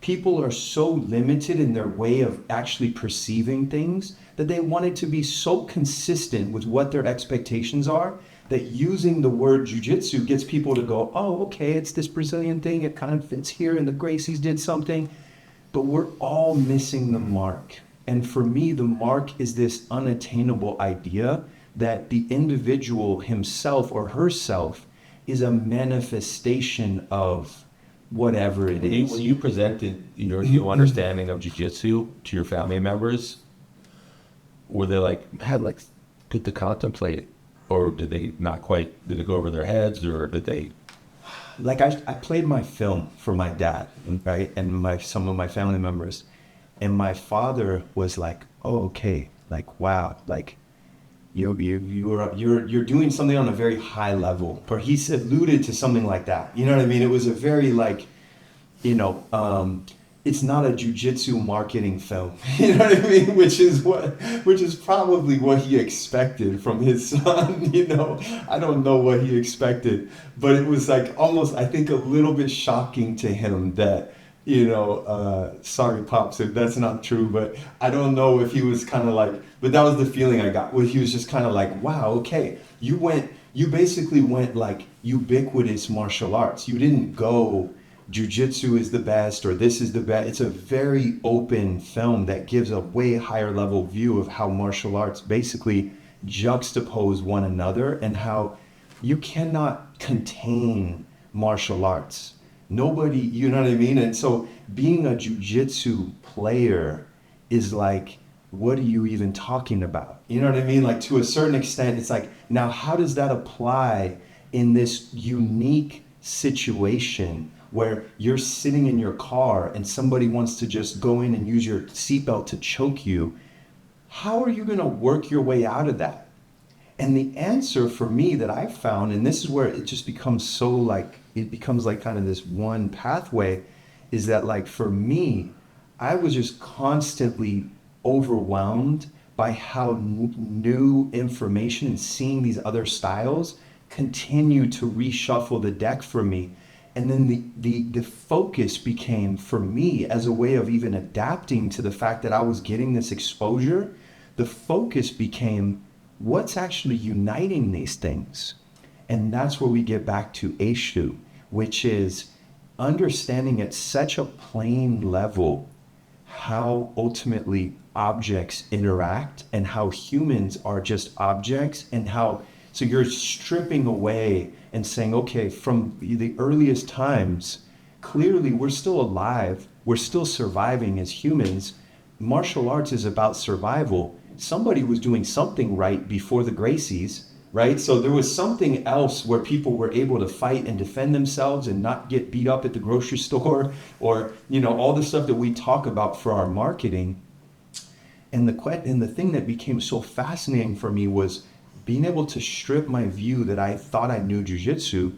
people are so limited in their way of actually perceiving things that they want it to be so consistent with what their expectations are that using the word jiu-jitsu gets people to go, oh, okay, it's this Brazilian thing. It kind of fits here and the Gracies did something. But we're all missing the mark. And for me, the mark is this unattainable idea that the individual himself or herself is a manifestation of whatever it is. When you presented your new understanding of jiu-jitsu to your family members, were they like, had like good to contemplate it? Or did they not quite, did it go over their heads, or did they? Like I played my film for my dad, right? And some of my family members. And my father was like, oh, okay, like, wow, like you're doing something on a very high level. Or he alluded to something like that. You know what I mean? It was a very like, it's not a jiu-jitsu marketing film, you know what I mean? Which is probably what he expected from his son, I don't know what he expected, but it was like almost, I think, a little bit shocking to him that, sorry, Pops, if that's not true, but I don't know if he was kind of like, but that was the feeling I got, where he was just kind of like, wow, okay, you basically went like ubiquitous martial arts. You didn't go Jiu-Jitsu is the best, or this is the best. It's a very open film that gives a way higher level view of how martial arts basically juxtapose one another and how you cannot contain martial arts. Nobody, you know what I mean? And so being a Jiu-Jitsu player is like, what are you even talking about? You know what I mean? Like, to a certain extent, it's like, now how does that apply in this unique situation where you're sitting in your car and somebody wants to just go in and use your seatbelt to choke you? How are you going to work your way out of that? And the answer for me that I found, and this is where it just becomes so like, it becomes like kind of this one pathway, is that like for me, I was just constantly overwhelmed by how new information and seeing these other styles continue to reshuffle the deck for me. And then the focus became, for me, as a way of even adapting to the fact that I was getting this exposure, the focus became, what's actually uniting these things? And that's where we get back to Eishu, which is understanding at such a plain level how ultimately objects interact and how humans are just objects, and how, so you're stripping away and saying, okay, from the earliest times, clearly we're still alive, we're still surviving as humans. Martial arts is about survival. Somebody was doing something right before the Gracies, right? So there was something else where people were able to fight and defend themselves and not get beat up at the grocery store, or, all the stuff that we talk about for our marketing. And the thing that became so fascinating for me was being able to strip my view that I thought I knew jiu-jitsu,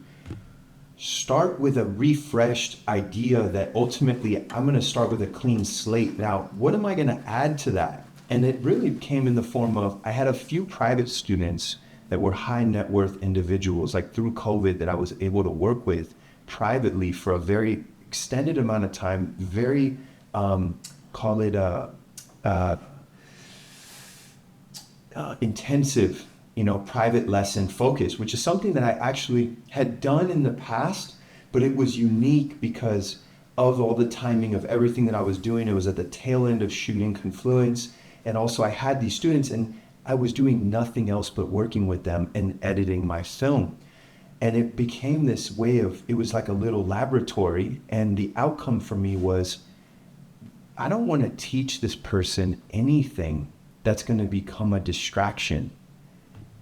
start with a refreshed idea that ultimately I'm going to start with a clean slate. Now, what am I going to add to that? And it really came in the form of, I had a few private students that were high net worth individuals, like through COVID, that I was able to work with privately for a very extended amount of time, very, call it intensive, private lesson focus, which is something that I actually had done in the past, but it was unique because of all the timing of everything that I was doing. It was at the tail end of shooting Confluence. And also I had these students and I was doing nothing else but working with them and editing my film. And it became this way of, it was like a little laboratory. And the outcome for me was, I don't want to teach this person anything that's going to become a distraction.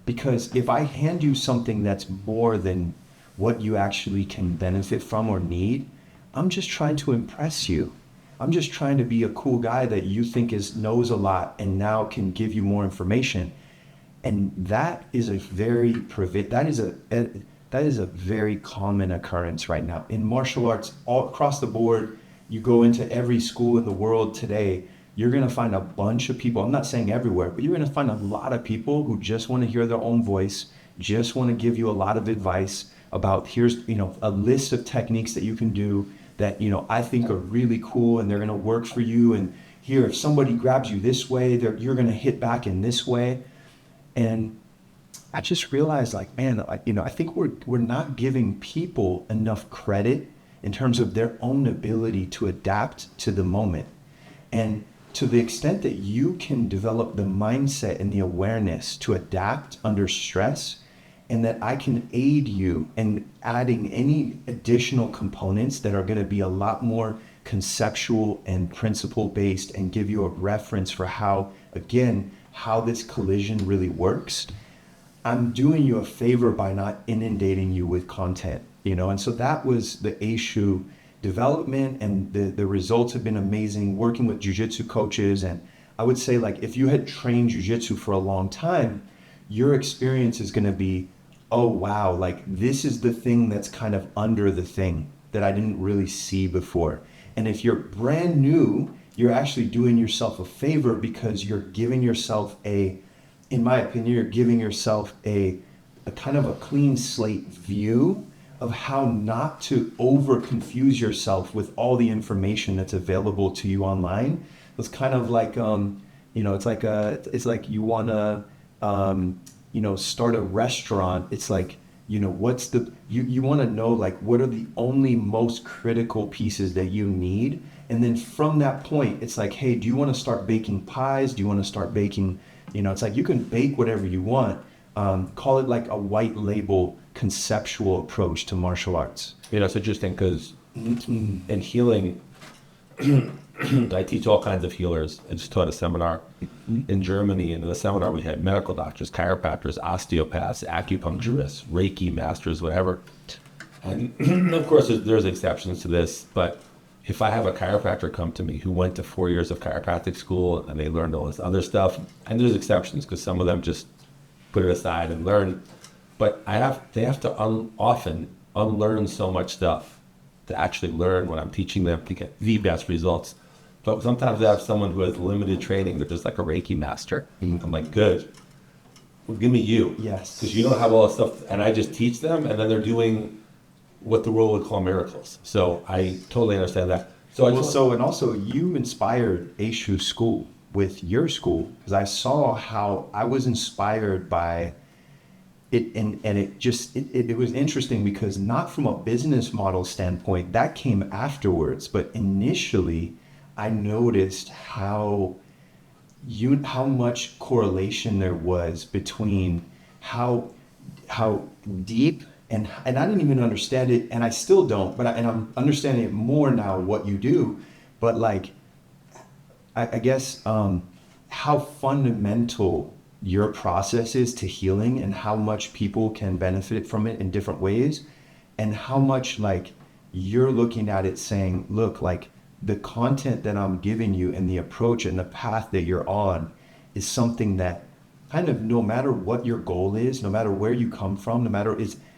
Because if I hand you something that's more than what you actually can benefit from or need, I'm just trying to impress you. I'm just trying to be a cool guy that you think knows a lot and now can give you more information. And that is a very that is a very common occurrence right now in martial arts all across the board. You go into every school in the world today, you're going to find a bunch of people. I'm not saying everywhere, but you're going to find a lot of people who just want to hear their own voice, just want to give you a lot of advice about here's, a list of techniques that you can do that, I think are really cool and they're going to work for you. And here, if somebody grabs you this way, you're going to hit back in this way. And I just realized man, I think we're not giving people enough credit in terms of their own ability to adapt to the moment. And to the extent that you can develop the mindset and the awareness to adapt under stress, and that I can aid you in adding any additional components that are going to be a lot more conceptual and principle based and give you a reference for how this collision really works, I'm doing you a favor by not inundating you with content, and so that was the Aishu development, and the results have been amazing working with jiu-jitsu coaches. And I would say if you had trained jiu-jitsu for a long time, your experience is going to be, oh wow, this is the thing that's kind of under the thing that I didn't really see before. And if you're brand new, you're actually doing yourself a favor because you're giving yourself in my opinion, you're giving yourself a kind of a clean slate view of how not to over confuse yourself with all the information that's available to you online. It's kind of it's like you want to, start a restaurant. It's what's you want to know what are the only most critical pieces that you need. And then from that point, it's hey, do you want to start baking pies? Do you want to start baking, it's you can bake whatever you want. Call it a white label conceptual approach to martial arts. It's interesting because in healing, I teach all kinds of healers. I just taught a seminar in Germany, and in the seminar we had medical doctors, chiropractors, osteopaths, acupuncturists, Reiki masters, whatever. And of course, there's exceptions to this, but if I have a chiropractor come to me who went to 4 years of chiropractic school and they learned all this other stuff, and there's exceptions because some of them just put it aside and learn, but they have to often unlearn so much stuff to actually learn what I'm teaching them to get the best results. But sometimes I have someone who has limited training, they're just like a Reiki master. I'm good. Well, give me you. Yes. Because you don't have all this stuff, and I just teach them, and then they're doing what the world would call miracles. So I totally understand that. And also you inspired Aishu School with your school, because I saw how I was inspired by it, and it was interesting because not from a business model standpoint, that came afterwards, but initially I noticed how much correlation there was between how deep, and I didn't even understand it, and I still don't, but I'm understanding it more now what you do, but I guess how fundamental your process is to healing and how much people can benefit from it in different ways, and how much you're looking at it saying, look, the content that I'm giving you and the approach and the path that you're on is something that kind of, no matter what your goal is, no matter where you come from,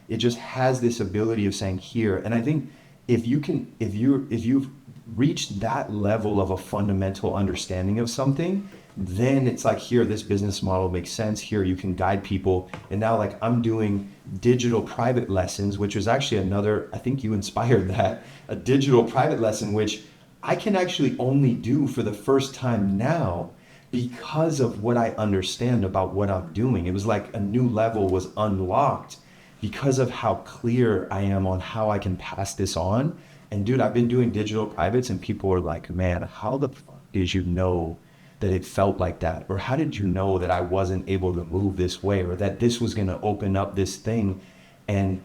it just has this ability of saying here. And I think if you've reached that level of a fundamental understanding of something, then it's here, this business model makes sense. Here you can guide people. And now I'm doing digital private lessons, which was actually another, I think you inspired that, a digital private lesson, which I can actually only do for the first time now because of what I understand about what I'm doing. It was a new level was unlocked because of how clear I am on how I can pass this on. And dude, I've been doing digital privates and people are like, man, how the fuck did you know that it felt like that? Or how did you know that I wasn't able to move this way, or that this was going to open up this thing? And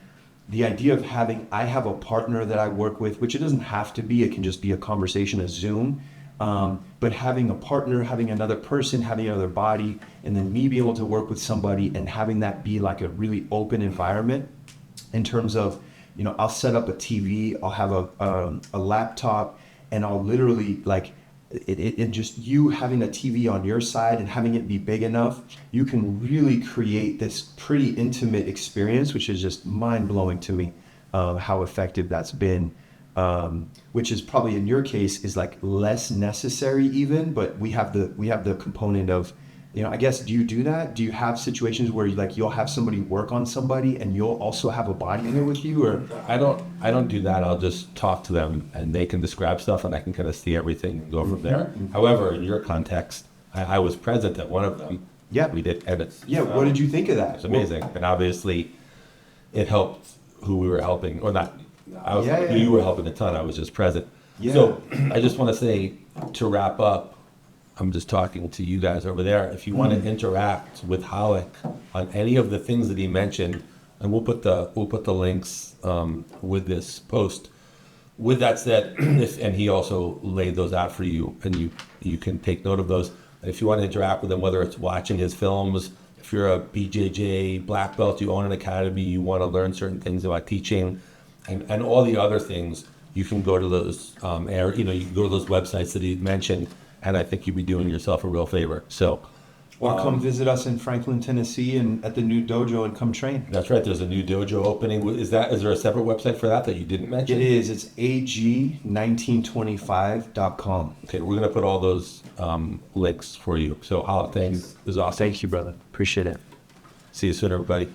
the idea of I have a partner that I work with, which it doesn't have to be, it can just be a conversation, a Zoom. But having a partner, having another person, having another body, and then me be able to work with somebody and having that be a really open environment in terms of you know, I'll set up a TV, I'll have a laptop, and I'll literally like it just you having a TV on your side and having it be big enough, you can really create this pretty intimate experience, which is just mind blowing to me, how effective that's been. Which is probably in your case is like less necessary even, but we have the component of, you know, I guess, do you do that? Do you have situations where you like you'll have somebody work on somebody and you'll also have a body there with you? Or I don't do that. I'll just talk to them and they can describe stuff and I can kind of see everything and go from there. However, in your context, I was present at one of them. Yeah. We did edits. yeah, what did you think of that? It's amazing. And obviously it helped who we were helping, or not. You were helping a ton. I was just present. Yeah. So I just want to say, to wrap up, I'm just talking to you guys over there. If you want to interact with Ralek on any of the things that he mentioned, and we'll put the links with this post. With that said, and he also laid those out for you, and you can take note of those. And if you want to interact with him, whether it's watching his films, if you're a BJJ black belt, you own an academy, you want to learn certain things about teaching, and all the other things, you can go to those you can go to those websites that he mentioned, and I think you'd be doing yourself a real favor. So, Or come visit us in Franklin, Tennessee, and at the new dojo and come train. that's right. There's a new dojo opening. Is there a separate website for that you didn't mention? It is. It's ag1925.com. Okay, we're gonna put all those links for you. So, thanks. It was awesome. Thank you, brother. Appreciate it. See you soon, everybody.